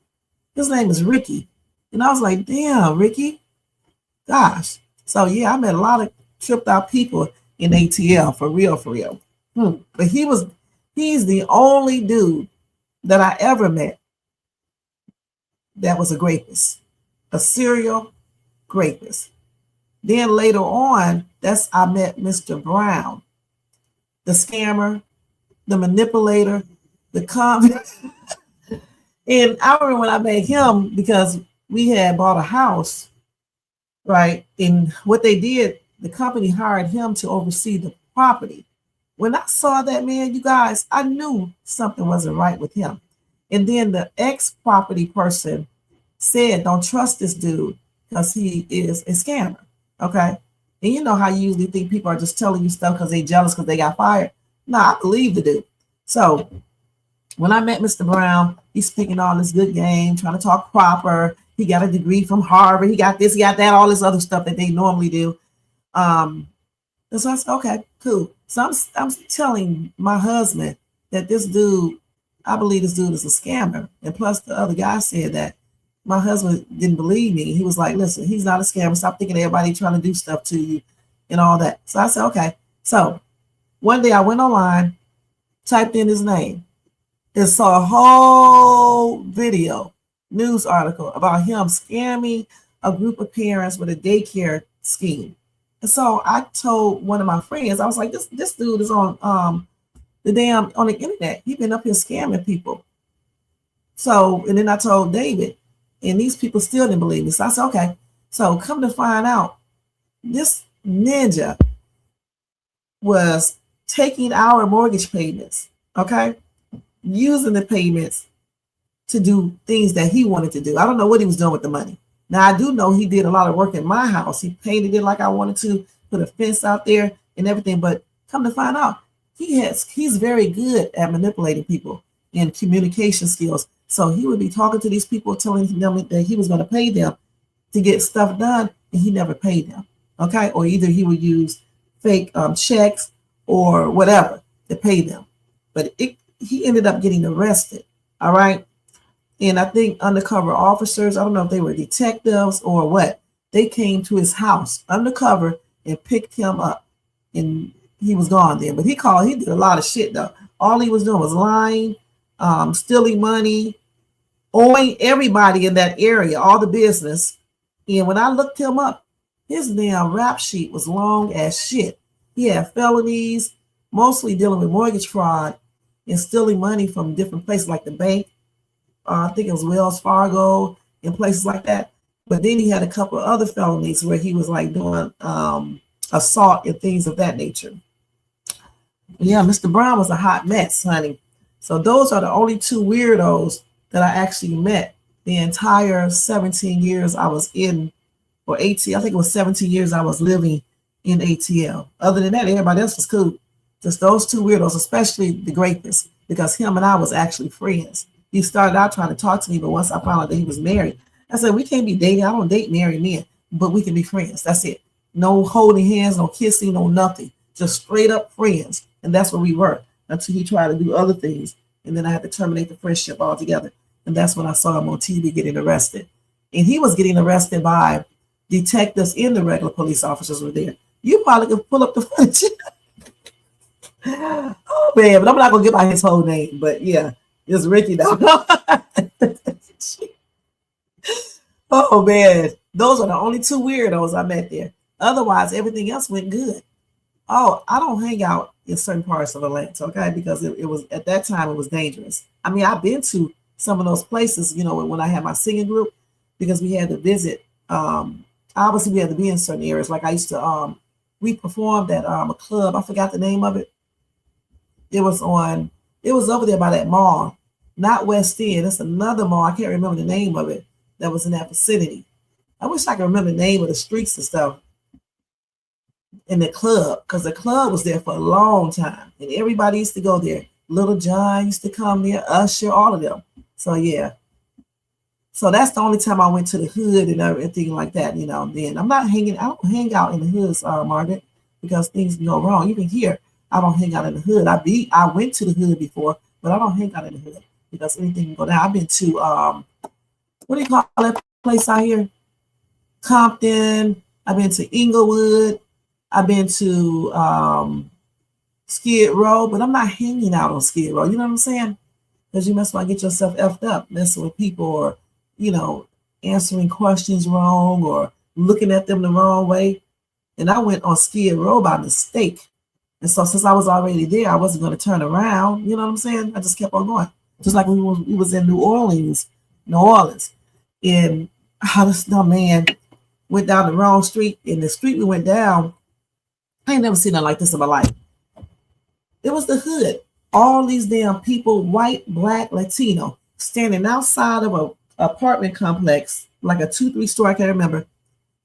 His name is Ricky. And I was like, damn, Ricky. Gosh. So yeah, I met a lot of tripped out people in ATL, for real, for real. But he's the only dude that I ever met that was a rapist, a serial rapist. Then later on, I met Mr. Brown, the scammer, the manipulator, the convict. And I remember when I met him, because we had bought a house, right? And what they did, the company hired him to oversee the property. When I saw that man, you guys, I knew something wasn't right with him. And then the ex-property person said, don't trust this dude because he is a scammer, okay? And you know how you usually think people are just telling you stuff because they're jealous because they got fired? No, I believe the dude. So when I met Mr. Brown, he's speaking all this good game, trying to talk proper. He got a degree from Harvard. He got this, he got that, all this other stuff that they normally do. And so I said, okay, cool. So I'm telling my husband that this dude, I believe this dude is a scammer. And plus the other guy said that. My husband didn't believe me. He was like, listen, he's not a scammer. Stop thinking everybody trying to do stuff to you and all that. So I said, okay. So one day I went online, typed in his name, and saw a whole video, news article about him scamming a group of parents with a daycare scheme. And so I told one of my friends, I was like, this dude is on on the internet. He's been up here scamming people. So, and then I told David, and these people still didn't believe me. So I said, okay. So come to find out, this ninja was taking our mortgage payments, okay? Using the payments to do things that he wanted to do. I don't know what he was doing with the money. Now, I do know he did a lot of work in my house. He painted it like I wanted to, put a fence out there and everything. But come to find out, he's very good at manipulating people and communication skills. So he would be talking to these people, telling them that he was going to pay them to get stuff done, and he never paid them. Okay, or either he would use fake checks or whatever to pay them. But he ended up getting arrested. All right. And I think undercover officers, I don't know if they were detectives or what, they came to his house undercover and picked him up, and he was gone then. But he did a lot of shit though. All he was doing was lying, stealing money, owing everybody in that area, all the business. And when I looked him up, his damn rap sheet was long as shit. He had felonies, mostly dealing with mortgage fraud and stealing money from different places like the bank. I think it was Wells Fargo and places like that. But then he had a couple of other felonies where he was like doing assault and things of that nature. Yeah, Mr. Brown was a hot mess, honey. So those are the only two weirdos that I actually met the entire 17 years I was in, or 18, I think it was 17 years I was living in ATL. Other than that, everybody else was cool. Just those two weirdos, especially the rapist, because him and I was actually friends. He started out trying to talk to me, but once I found out that he was married, I said, we can't be dating. I don't date married men, but we can be friends. That's it. No holding hands, no kissing, no nothing. Just straight up friends. And that's what we were until he tried to do other things. And then I had to terminate the friendship altogether. And that's when I saw him on TV getting arrested. And he was getting arrested by detectives and the regular police officers were there. You probably could pull up the footage. Oh, man, but I'm not going to give out his whole name. But yeah, it's Ricky now. Oh, man. Those are the only two weirdos I met there. Otherwise, everything else went good. Oh, I don't hang out in certain parts of Atlanta, okay? Because it was, at that time, it was dangerous. I mean, I've been to some of those places, you know, when I had my singing group, because we had to visit. Obviously, we had to be in certain areas. Like I used to, we performed at a club. I forgot the name of it. It was over there by that mall, not West End. It's another mall. I can't remember the name of it that was in that vicinity. I wish I could remember the name of the streets and stuff. In the club, because the club was there for a long time and everybody used to go there. Little John used to come there, Usher, all of them. So yeah, so that's the only time I went to the hood and everything like that, you know. Then I don't hang out in the hoods, Margaret, because things go wrong. Even here, I don't hang out in the hood. I went to the hood before, but I don't hang out in the hood because anything can go down. I've been to what do you call that place out here? Compton. I've been to Inglewood. I've been to Skid Row, but I'm not hanging out on Skid Row. You know what I'm saying? Because you must want to get yourself effed up, messing with people, or, you know, answering questions wrong or looking at them the wrong way. And I went on Skid Row by mistake. And so since I was already there, I wasn't going to turn around. You know what I'm saying? I just kept on going. Just like we was in New Orleans. And how this dumb man went down the wrong street. And the street we went down, I ain't never seen nothing like this in my life. It was the hood. All these damn people, white, black, Latino, standing outside of a apartment complex, like a 2-3 story, I can't remember.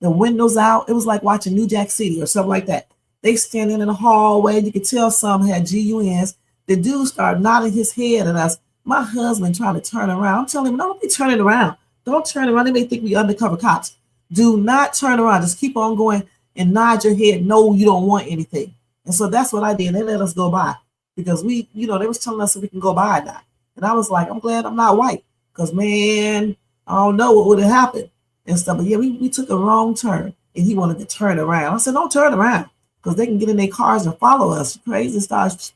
The windows out. It was like watching New Jack City or something like that. They standing in the hallway. You could tell some had GUNs. The dude started nodding his head at us. My husband trying to turn around. I'm telling him, no, don't be turning around. Don't turn around. They may think we undercover cops. Do not turn around. Just keep on going and nod your head. No, you don't want anything. And so that's what I did. They let us go by because we, you know, they was telling us that we can go by now. And I was like, I'm glad I'm not white because, man, I don't know what would have happened and stuff. But yeah, we took a wrong turn and he wanted to turn around. I said, don't turn around because they can get in their cars and follow us. Crazy and start,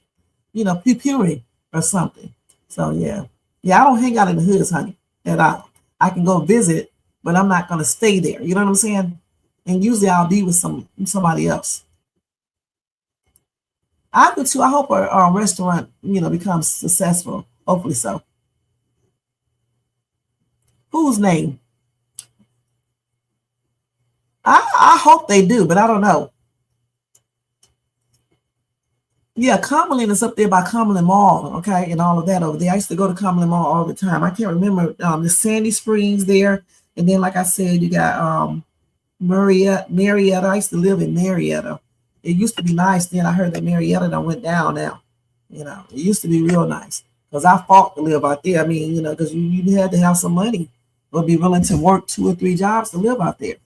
you know, pew-pewing or something. So yeah. Yeah, I don't hang out in the hoods, honey, at all. I can go visit, but I'm not going to stay there. You know what I'm saying? And usually I'll be with somebody else. I do too. I hope our restaurant, you know, becomes successful. Hopefully so. Whose name? I hope they do, but I don't know. Yeah, Cumberland is up there by Cumberland Mall, okay, and all of that over there. I used to go to Cumberland Mall all the time. I can't remember the Sandy Springs there, and then like I said, you got Marietta. I used to live in Marietta. It used to be nice. Then I heard that Marietta done went down now. You know, it used to be real nice because I fought to live out there. I mean, you know, because you had to have some money or be willing to work 2 or 3 jobs to live out there.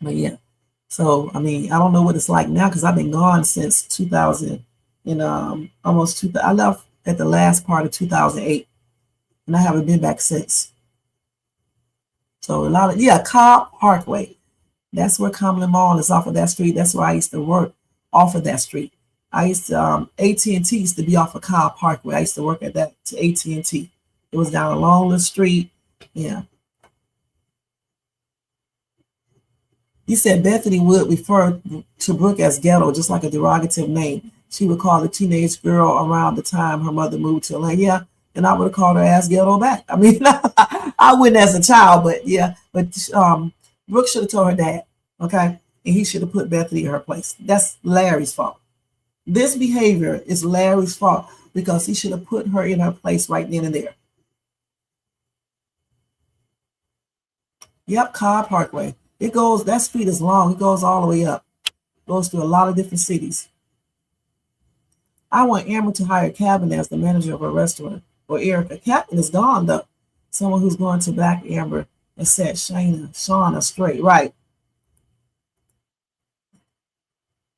But yeah, so I mean, I don't know what it's like now because I've been gone since 2000 and almost 2000. I left at the last part of 2008, and I haven't been back since. So a lot of Cobb Parkway. That's where Cumberland Mall is, off of that street. That's where I used to work, off of that street. I used to AT&T used to be off of Cobb Parkway. I used to work at that to AT&T. It was down along the street. Yeah. He said Bethany would refer to Brooke as ghetto, just like a derogative name. She would call the teenage girl around the time her mother moved to Atlanta. Yeah, and I would have called her ass ghetto back. I mean, I wouldn't as a child, but yeah. But Brooke should have told her dad, okay? And he should have put Bethany in her place. That's Larry's fault. This behavior is Larry's fault because he should have put her in her place right then and there. Yep, Cobb Parkway. It goes, that street is long. It goes all the way up. Goes through a lot of different cities. I want Amber to hire Cabin as the manager of a restaurant. Or Erica. Cabin is gone, though. Someone who's going to back Amber and set Shauna straight. Right.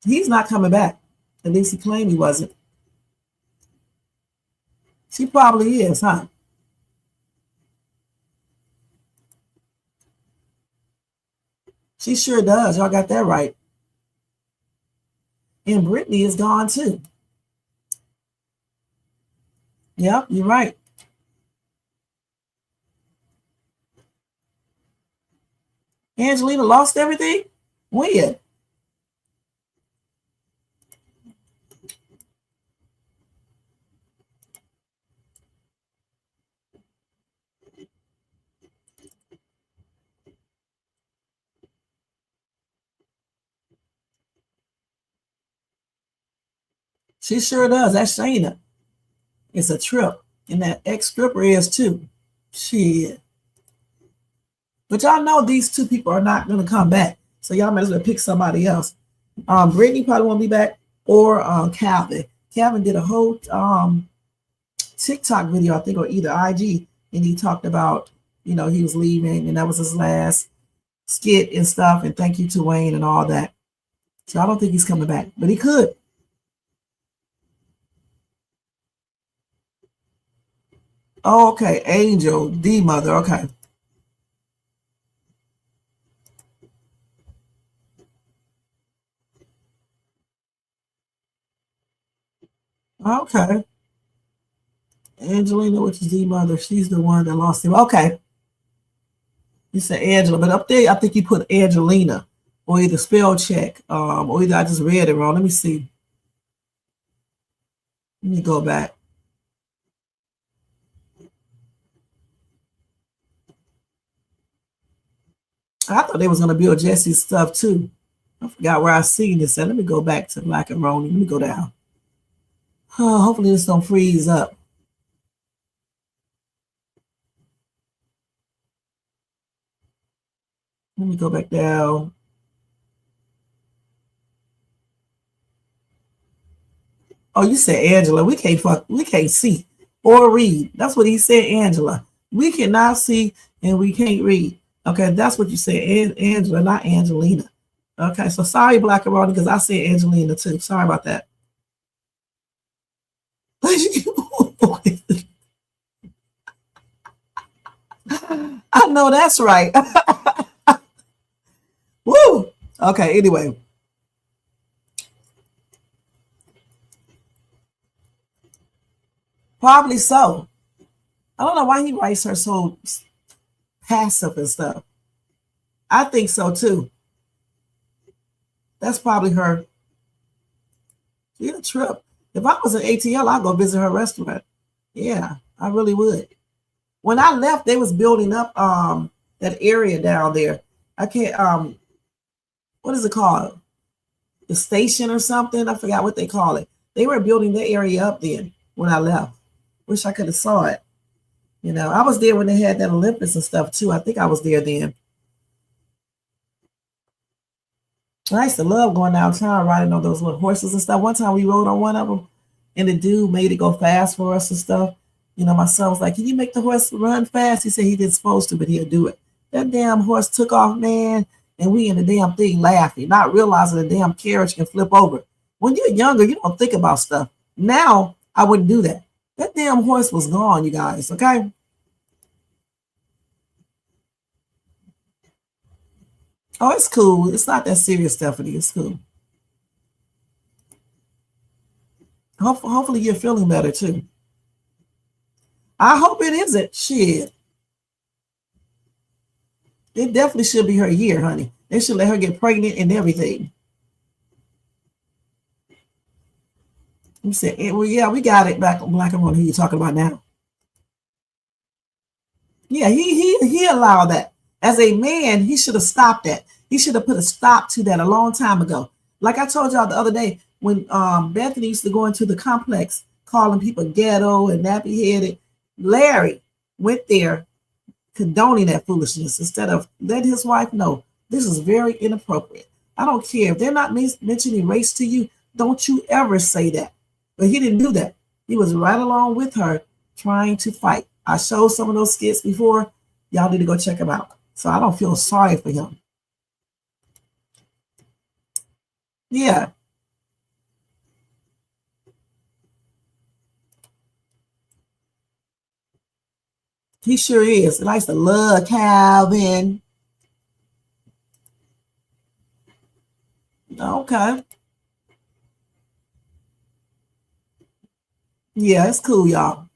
He's not coming back. At least he claimed he wasn't. She probably is, huh? She sure does. Y'all got that right. And Brittany is gone too. Yep, you're right. Angelina lost everything? When? She sure does. That's Shayna. It's a trip. And that ex-stripper is too. Shit. But y'all know these two people are not going to come back. So y'all might as well pick somebody else. Brittany probably won't be back. Or Calvin. Calvin did a whole TikTok video, I think, or either IG. And he talked about, you know, he was leaving. And that was his last skit and stuff. And thank you to Wayne and all that. So I don't think he's coming back. But he could. Oh, okay. Angel, D mother. Okay. Okay. Angelina, which is D mother. She's the one that lost him. Okay. You said Angela, but up there, I think you put Angelina or either spell check, or either I just read it wrong. Let me see. Let me go back. I thought they was going to build Jesse's stuff too. I forgot where I seen this at. Let me go back to Black and Roni. Let me go down. Oh, hopefully this don't freeze up. Let me go back down. Oh, you said Angela. We can't see or read. That's what he said, Angela. We cannot see and we can't read. Okay, that's what you said, Angela, not Angelina. Okay, so sorry, Black and Roni, because I said Angelina too. Sorry about that. I know that's right. Woo! Okay, anyway. Probably so. I don't know why he writes her so passive and stuff. I think so too. That's probably her. She a trip. If I was an ATL, I'd go visit her restaurant. Yeah, I really would. When I left, they was building up that area down there. I can't what is it called? The station or something? I forgot what they call it. They were building the area up then when I left. Wish I could have saw it. You know, I was there when they had that Olympics and stuff too. I think I was there then. I used to love going downtown riding on those little horses and stuff. One time we rode on one of them and the dude made it go fast for us and stuff. You know, my son was like, can you make the horse run fast? He said he didn't supposed to, but he'll do it. That damn horse took off, man, and we in the damn thing laughing, not realizing the damn carriage can flip over. When you're younger, you don't think about stuff. Now, I wouldn't do that. That damn horse was gone, you guys, okay? Oh, it's cool. It's not that serious, Stephanie. It's cool. Hopefully you're feeling better, too. I hope it isn't. Shit. It definitely should be her year, honey. They should let her get pregnant and everything. He said, well, yeah, we got it back on Black and White. Who you talking about now? Yeah, he allowed that. As a man, he should have stopped that. He should have put a stop to that a long time ago. Like I told y'all the other day, when Bethany used to go into the complex calling people ghetto and nappy-headed, Larry went there condoning that foolishness instead of letting his wife know this is very inappropriate. I don't care if they're not mentioning race to you, don't you ever say that. But he didn't do that. He was right along with her trying to fight. I showed some of those skits before. Y'all need to go check them out. So I don't feel sorry for him. Yeah. He sure is. He likes to love Calvin. Okay. Yeah, it's cool, y'all.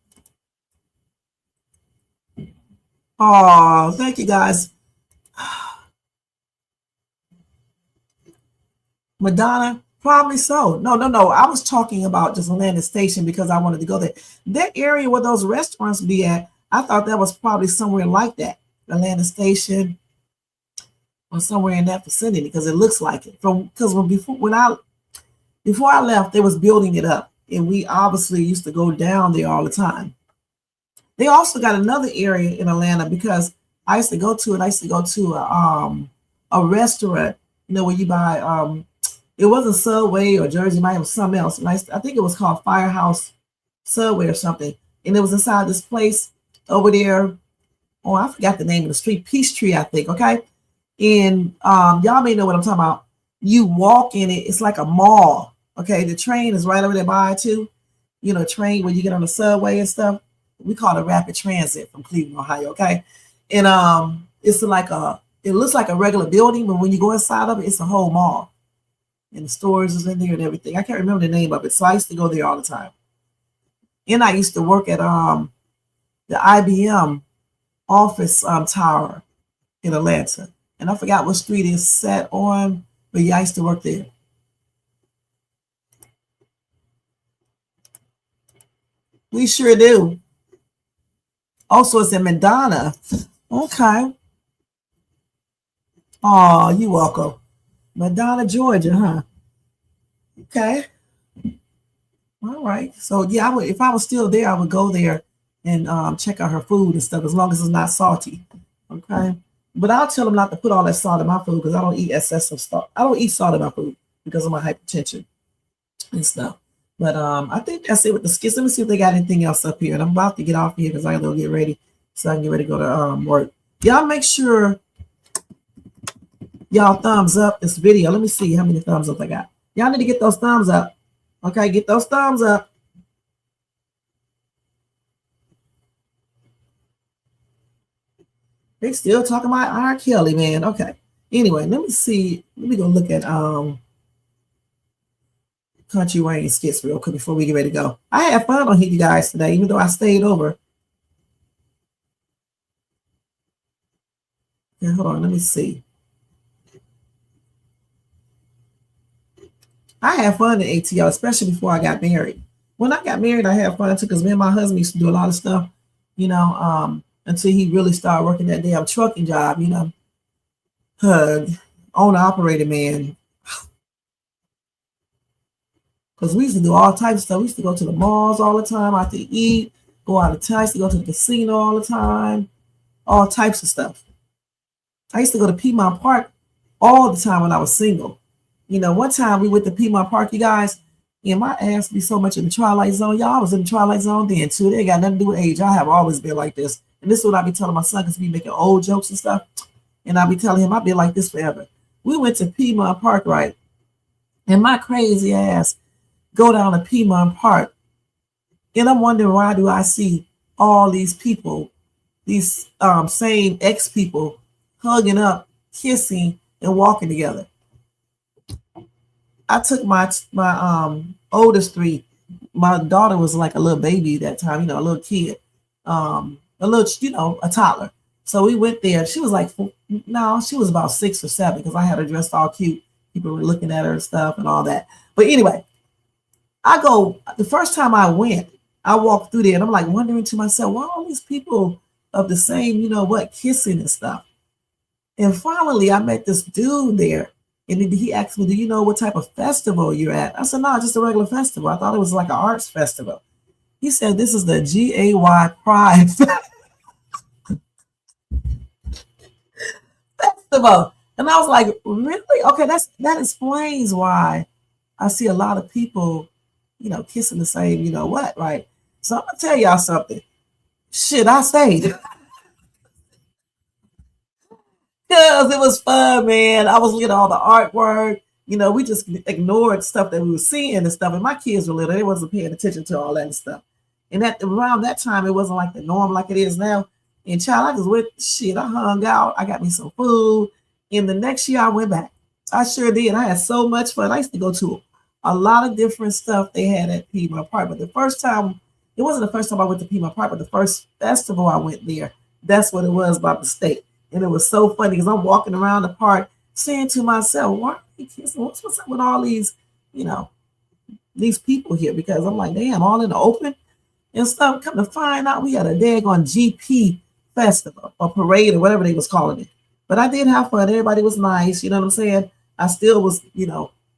Oh, thank you guys. Madonna, probably so. No. I was talking about just Atlanta Station because I wanted to go there. That area where those restaurants be at, I thought that was probably somewhere like that. Atlanta Station or somewhere in that vicinity because it looks like it. Before I left, they was building it up. And we obviously used to go down there all the time. They also got another area in Atlanta because I used to go to it. I used to go to a restaurant, where you buy, it wasn't Subway or Jersey Mike, it was something else. And I think it was called Firehouse Subway or something. And it was inside this place over there. Oh, I forgot the name of the street, Peachtree, I think. Okay. And y'all may know what I'm talking about. You walk in it, it's like a mall. Okay. The train is right over there by too. Train where you get on the subway and stuff. We call it rapid transit from Cleveland, Ohio. Okay. And it looks like a regular building, but when you go inside of it, it's a whole mall. And the stores is in there and everything. I can't remember the name of it. So I used to go there all the time. And I used to work at the IBM office tower in Atlanta. And I forgot what street it's set on, but yeah, I used to work there. We sure do. Also, it's in Madonna. Okay. Oh, you welcome. Madonna, Georgia, huh? Okay. All right. So yeah, if I was still there, I would go there and check out her food and stuff, as long as it's not salty. Okay. But I'll tell them not to put all that salt in my food because I don't eat excessive salt. I don't eat salt in my food because of my hypertension and stuff. But I think that's it with the skits. Let me see if they got anything else up here. And I'm about to get off here because I gotta go get ready so I can get ready to go to work. Y'all make sure y'all thumbs up this video. Let me see how many thumbs up I got. Y'all need to get those thumbs up. Okay, get those thumbs up. They still talking about R. Kelly, man. Okay. Anyway, let me see. Let me go look at Country Wayne skits real quick before we get ready to go. I had fun on here, you guys, today, even though I stayed over. Okay, hold on, let me see. I had fun in ATL, especially before I got married. When I got married, I had fun too, because me and my husband used to do a lot of stuff, until he really started working that damn trucking job, owner-operator man. Because we used to do all types of stuff. We used to go to the malls all the time, out to eat, go out of town. I used to go to the casino all the time, all types of stuff. I used to go to Piedmont Park all the time when I was single. One time we went to Piedmont Park, you guys, and my ass be so much in the Twilight Zone. Y'all, I was in the Twilight Zone then too. They got nothing to do with age. I have always been like this. And this is what I be telling my son, because he be making old jokes and stuff. And I be telling him I've been like this forever. We went to Piedmont Park, right? And my crazy ass go down to Piedmont Park. And I'm wondering, why do I see all these people, these same ex-people, hugging up, kissing, and walking together? I took my oldest three. My daughter was like a little baby that time, a little kid, a toddler. So we went there. She was like, no, she was about 6 or 7 because I had her dressed all cute. People were looking at her and stuff and all that. But anyway, the first time I went, I walked through there and I'm like wondering to myself, why all these people of the same, kissing and stuff. And finally, I met this dude there. And he asked me, do you know what type of festival you're at? I said, no, just a regular festival. I thought it was like an arts festival. He said, this is the GAY Pride Festival. And I was like, really? Okay, that explains why I see a lot of people, kissing the same, right? So I'm going to tell y'all something. Shit, I stayed. Because it was fun, man. I was looking at all the artwork. We just ignored stuff that we were seeing and stuff. And my kids were little. They wasn't paying attention to all that stuff. And around that time, it wasn't like the norm like it is now. And child, I just went, I hung out. I got me some food. And the next year I went back. I sure did. I had so much fun. I used to go to a lot of different stuff they had at Piedmont Park. But the first time, it wasn't the first time I went to Piedmont Park, but the first festival I went there, that's what it was by mistake. And it was so funny because I'm walking around the park saying to myself, why are they kissing? What's up with all these, these people here? Because I'm like, damn, all in the open and stuff. Come to find out we had a daggone GP festival or parade or whatever they was calling it. But I did have fun. Everybody was nice. You know what I'm saying? I still was,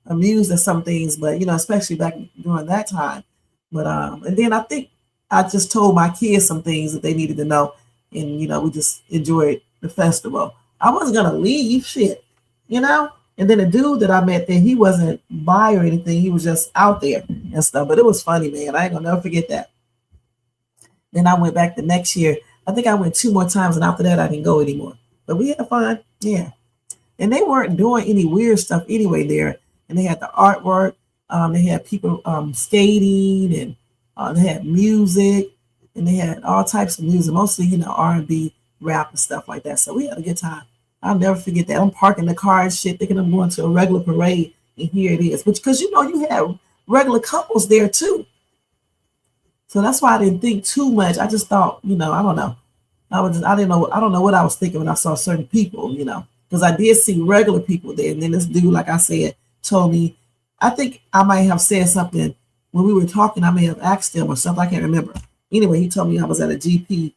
amused at some things, but, especially back during that time. But, and then I think I just told my kids some things that they needed to know. And, we just enjoyed the festival. I wasn't going to leave shit, And then the dude that I met there, he wasn't bi or anything. He was just out there and stuff. But it was funny, man. I ain't going to never forget that. Then I went back the next year. I think I went 2 more times. And after that, I didn't go anymore. But we had fun. Yeah. And they weren't doing any weird stuff anyway there. And they had the artwork. They had people skating and they had music. And they had all types of music, mostly, R&B, rap and stuff like that. So we had a good time. I'll never forget that. I'm parking the car and shit, thinking I'm going to a regular parade, and here it is. Because you have regular couples there too. So that's why I didn't think too much. I just thought, I don't know. I don't know what I was thinking when I saw certain people, because I did see regular people there. And then this dude, like I said, told me, I think I might have said something when we were talking. I may have asked him or something. I can't remember. Anyway, he told me I was at a GP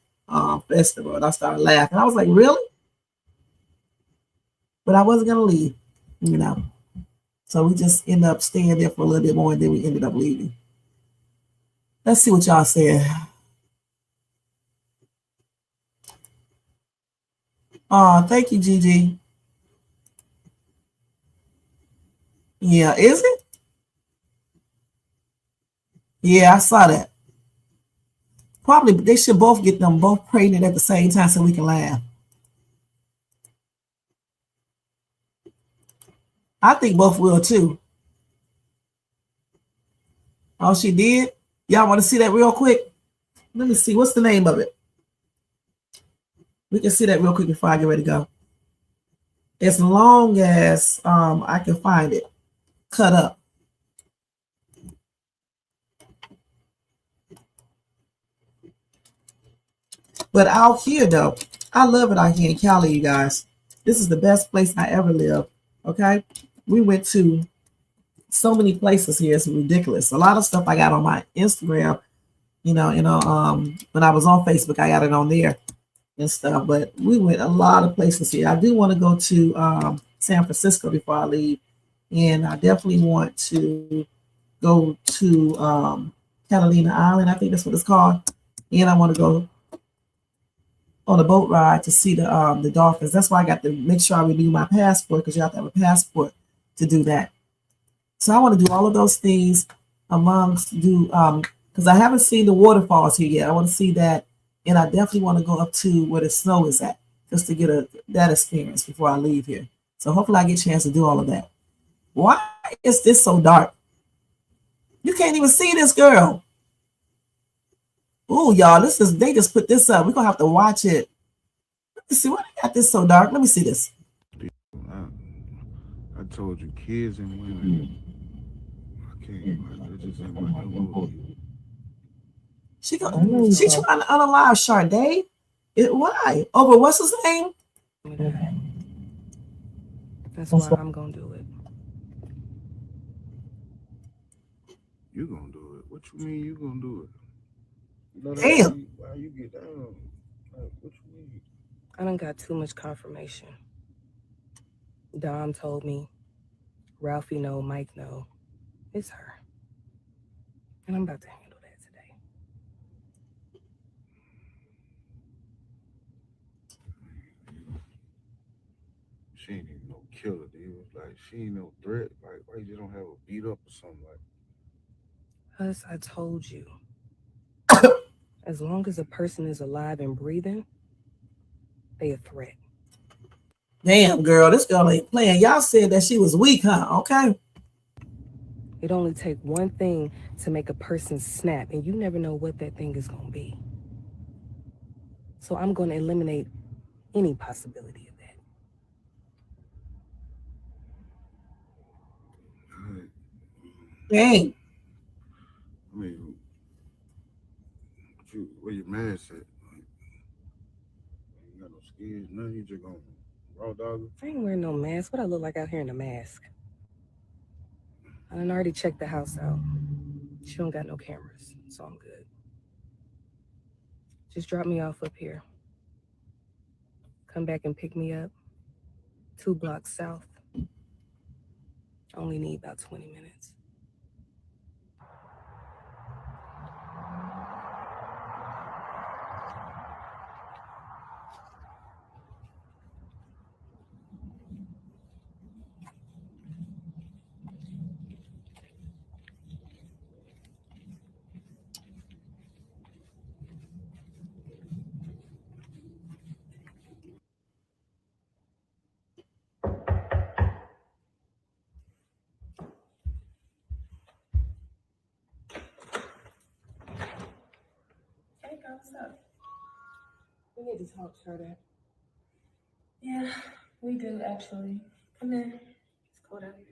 festival, and I started laughing. I was like, really? But I wasn't going to leave, So we just ended up staying there for a little bit more, and then we ended up leaving. Let's see what y'all said. Oh, thank you, Gigi. Yeah, is it? Yeah, I saw that. Probably they should both get them both pregnant at the same time so we can laugh. I think both will too. Oh, she did? Y'all want to see that real quick? Let me see. What's the name of it? We can see that real quick before I get ready to go. As long as I can find it. Cut up. But out here, though, I love it out here in Cali, you guys. This is the best place I ever lived, okay? We went to so many places here. It's ridiculous. A lot of stuff I got on my Instagram, when I was on Facebook, I got it on there and stuff. But we went a lot of places here. I do want to go to San Francisco before I leave. And I definitely want to go to Catalina Island. I think that's what it's called. And I want to go on a boat ride to see the dolphins. That's why I got to make sure I renew my passport, because you have to have a passport to do that. So I want to do all of those things because I haven't seen the waterfalls here yet. I want to see that, and I definitely want to go up to where the snow is at just to get that experience before I leave here. So hopefully I get a chance to do all of that. Why is this so dark? You can't even see this girl. Oh, y'all, they just put this up. We're going to have to watch it. Let me see, why they got this so dark? Let me see this. I told you, kids and women, I can't, it just ain't my movie. She trying to unalive Sade? Why? Over what's his name? That's why I'm gonna do it. You gonna do it? What you mean you gonna do it? You know Damn. why you get down? Like, what you mean? I done got too much confirmation. Dom told me, Ralphie know, Mike know. It's her. And I'm about to handle that today. She ain't even no killer, dude. Like, she ain't no threat. Like, why you just don't have a beat up or something like? Hus, I told you. As long as a person is alive and breathing, they a threat. Damn, girl, this girl ain't playing. Y'all said that she was weak, huh? Okay. It only take one thing to make a person snap, and you never know what that thing is going to be. So I'm going to eliminate any possibility of that. Dang. I mean, where your mask at? Like, you got no skis, nothing. You just gonna raw dog it? I ain't wearing no mask. What I look like out here in a mask? I done already checked the house out. She don't got no cameras, so I'm good. Just drop me off up here. Come back and pick me up. 2 blocks south. Only need about 20 minutes. Hey, girl, what's up? We need to talk, Shayla. Yeah, we do actually. Come in. It's cold out here.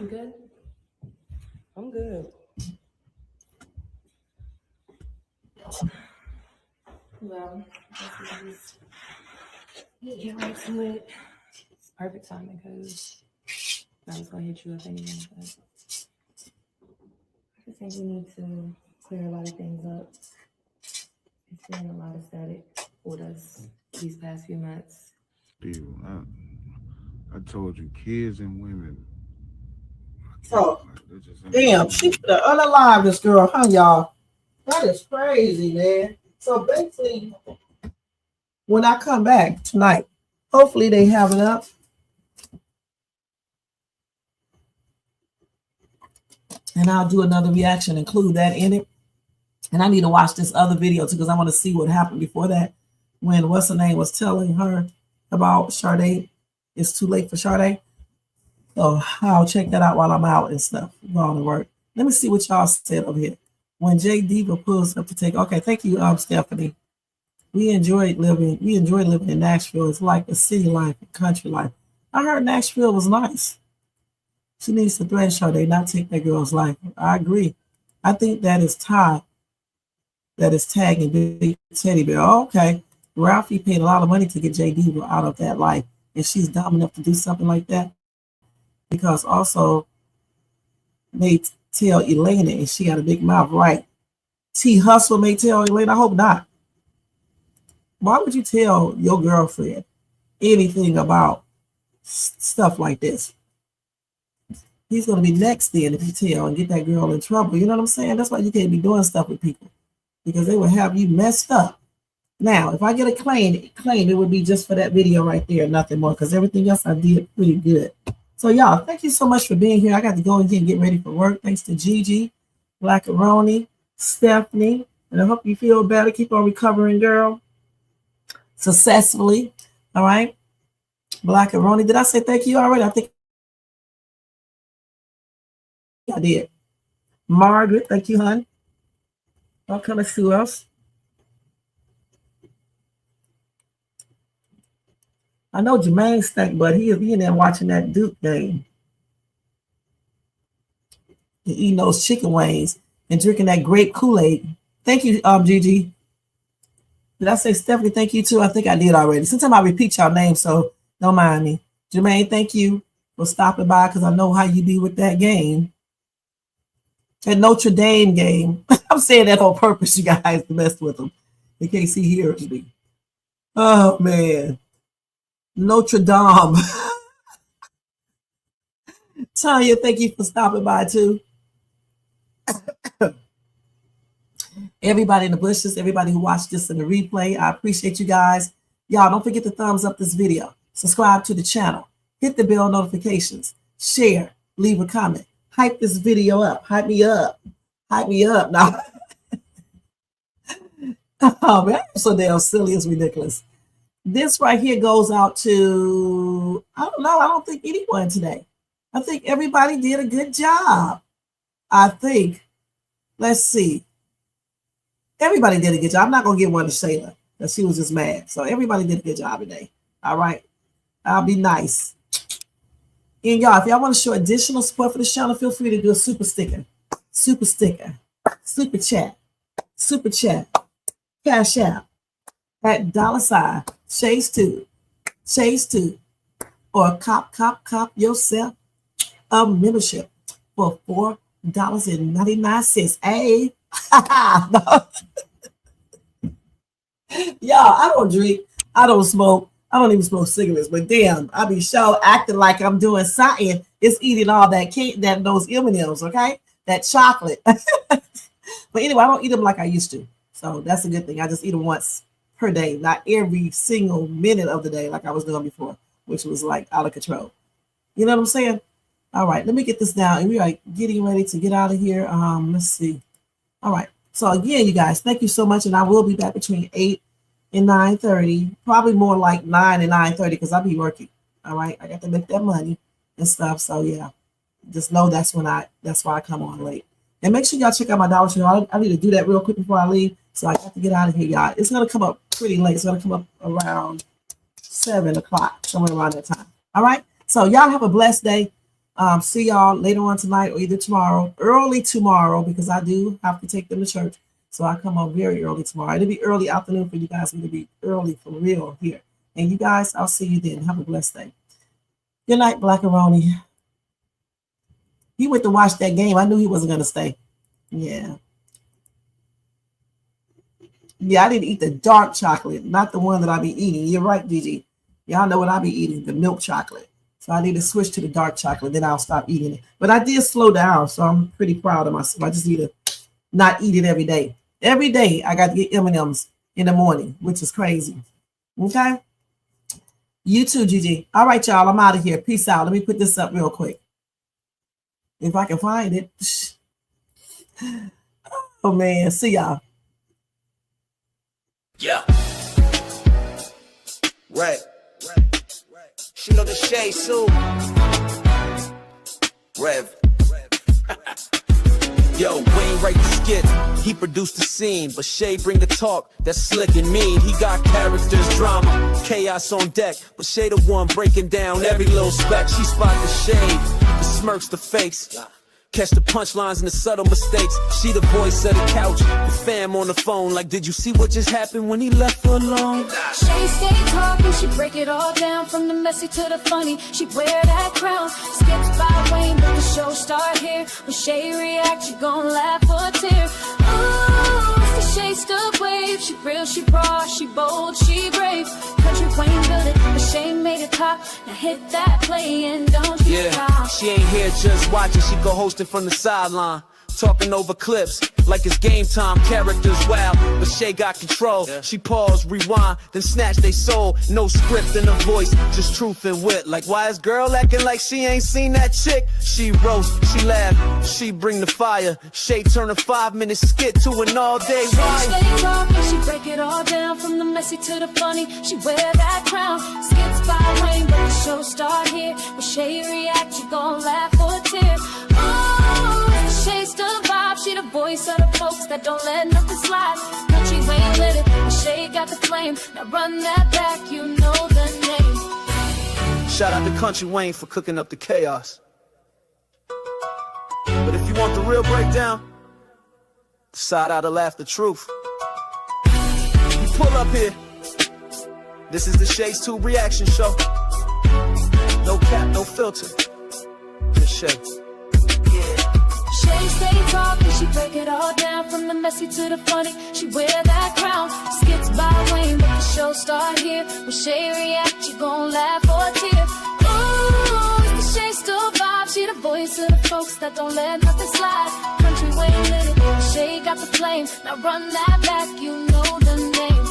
You good? I'm good. Well, get right to it. It's perfect timing because I was gonna hit you up anyway, but I just think we need to clear a lot of things up. It's been a lot of static with us these past few months. Dude, I told you, kids and women. Oh, damn, she put to unalive this girl, huh, y'all? That is crazy, man. So basically, when I come back tonight, hopefully they have it up. And I'll do another reaction, include that in it. And I need to watch this other video too, because I want to see what happened before that. When what's her name was telling her about Sade. It's too late for Sade. So I'll check that out while I'm out and stuff. Going to work. Let me see what y'all said over here. When J Diva pulls up to take. Okay, thank you, Stephanie. We enjoy living in Nashville. It's like a city life, a country life. I heard Nashville was nice. She needs to threaten Sade, not take that girl's life. I agree. I think that is Todd that is tagging Big Teddy Bear. Oh, okay. Ralphie paid a lot of money to get J Diva out of that life. And she's dumb enough to do something like that. Because also they tell Elena and she got a big mouth, right? T Hustle may tell Elena. I hope not. Why would you tell your girlfriend anything about stuff like this? He's going to be next then if you tell and get that girl in trouble. You know what I'm saying? That's why you can't be doing stuff with people, because they will have you messed up. Now, if I get a claim, it would be just for that video right there, nothing more, because everything else I did pretty good. So, y'all, thank you so much for being here. I got to go and get ready for work. Thanks to Gigi, Blackaroni, Stephanie, and I hope you feel better. Keep on recovering, girl, successfully. All right? Blackaroni, did I say thank you already? I think I did. Margaret, thank you, hon. I'll come and see who else. I know Jermaine stank, but he in there watching that Duke game. He eating those chicken wings. and drinking that grape Kool-Aid. Thank you, Gigi. Did I say Stephanie? Thank you too. I think I did already. Sometimes I repeat y'all names, so don't mind me. Jermaine, thank you for stopping by because I know how you be with that game. That Notre Dame game. I'm saying that on purpose, you guys, to mess with them. In case he hears me. Oh, man. Notre Dame. Tanya, thank you for stopping by, too. Everybody in the bushes, everybody who watched this in the replay, I appreciate you guys. Y'all, don't forget to thumbs up this video. Subscribe to the channel. Hit the bell notifications. Share. Leave a comment. Hype this video up. Hype me up. Hype me up. Now, oh, man, I'm so damn silly. It's ridiculous. This right here goes out to, I don't know. I don't think anyone today. I think everybody did a good job. I think. Let's see. Everybody did a good job. I'm not going to give one to Shayla because she was just mad. So everybody did a good job today. All right. I'll be nice. And y'all, if y'all want to show additional support for the channel, feel free to do a super sticker, super chat, cash out at $ Chase2, or cop yourself a membership for $4.99. Hey, no. Y'all, I don't drink, I don't smoke. I don't even smoke cigarettes, but damn, I be sure acting like I'm doing something. It's eating all that cake, those M&Ms, okay? That chocolate. But anyway, I don't eat them like I used to. So that's a good thing. I just eat them once per day, not every single minute of the day like I was doing before, which was like out of control. You know what I'm saying? All right, let me get this down. And we are getting ready to get out of here. Let's see. All right. So again, you guys, thank you so much. And I will be back between 8 and 9:30, probably more like 9 and 9:30 because I'll be working. All right, I got to make that money and stuff. So yeah, just know that's why I come on late. And make sure y'all check out my Dollar Tree. I need to do that real quick before I leave. So I got to get out of here, y'all. It's gonna come up pretty late. It's gonna come up around 7 o'clock, somewhere around that time. All right. So y'all have a blessed day. See y'all later on tonight or either tomorrow, early tomorrow, because I do have to take them to church. So I come up very early tomorrow. It'll be early afternoon for you guys. It'll be early for real here. And you guys, I'll see you then. Have a blessed day. Good night, Blackaroni. He went to watch that game. I knew he wasn't going to stay. Yeah. Yeah, I didn't eat the dark chocolate, not the one that I be eating. You're right, Gigi. Y'all know what I be eating, the milk chocolate. So I need to switch to the dark chocolate. Then I'll stop eating it. But I did slow down, so I'm pretty proud of myself. I just need to not eat it every day. Every day I got to get M&Ms in the morning, which is crazy. Okay? You too, Gigi. All right, y'all. I'm out of here. Peace out. Let me put this up real quick. If I can find it. Oh, man. See y'all. Yeah. Right. She know the shade soon. Rev. Yo, Wayne write the skit, he produced the scene, but Shay bring the talk, that's slick and mean. He got characters, drama, chaos on deck, but Shay the one breaking down every little speck. She spot the shade, the smirks, the fakes, catch the punchlines and the subtle mistakes. She the voice of the couch, the fam on the phone, like did you see what just happened when he left her alone? Shay stay talking, she break it all down, from the messy to the funny. She wear that crown, skips by Wayne, but the show start here. When Shay react, you gon' laugh or tear. Ooh, it's the Shay stuck wave. She real, she raw, she bold, she brave. Country Wayne built it, but Shay made it pop. Now hit that play and don't you stop. She ain't here just watching, she go hosting from the sideline. Talking over clips like it's game time, characters wild, but Shay got control. She pause, rewind, then snatch they soul. No script in her voice, just truth and wit. Like why is girl acting like she ain't seen that chick? She roast, she laugh, she bring the fire. Shay turn a 5-minute skit to an all-day ride. She stay talking, she break it all down, from the messy to the funny. She wear that crown, skips by Wayne, but the show start here. When Shay react, you gon' laugh or tear. Shay's the vibe, she the voice of the folks that don't let nothing slide. Country Wayne lit it, but Shay got the flame. Now run that back, you know the name. Shout out to Country Wayne for cooking up the chaos. But if you want the real breakdown, Decide how to laugh the truth. You pull up here. This is the Shay's 2 reaction show. No cap, no filter. Just Shay. Shay stay talking, she break it all down from the messy to the funny. She wear that crown. Skits by Wayne, but the show start here. When Shay react, you gon' laugh or tear. Ooh, it's the Shay still vibe. She the voice of the folks that don't let nothing slide. Country Wayne lit it, Shay got the flame. Now run that back, you know the name.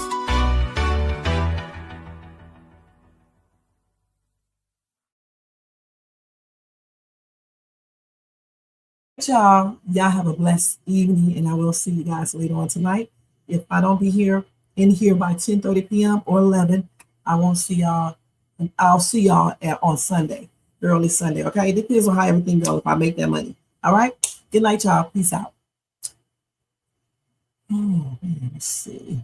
Y'all have a blessed evening, and I will see you guys later on tonight. If I don't be in here by 10:30 p.m. or 11, I won't see y'all. I'll see y'all on Sunday, early Sunday. Okay, it depends on how everything goes. If I make that money. All right. Good night, y'all. Peace out. Let's see.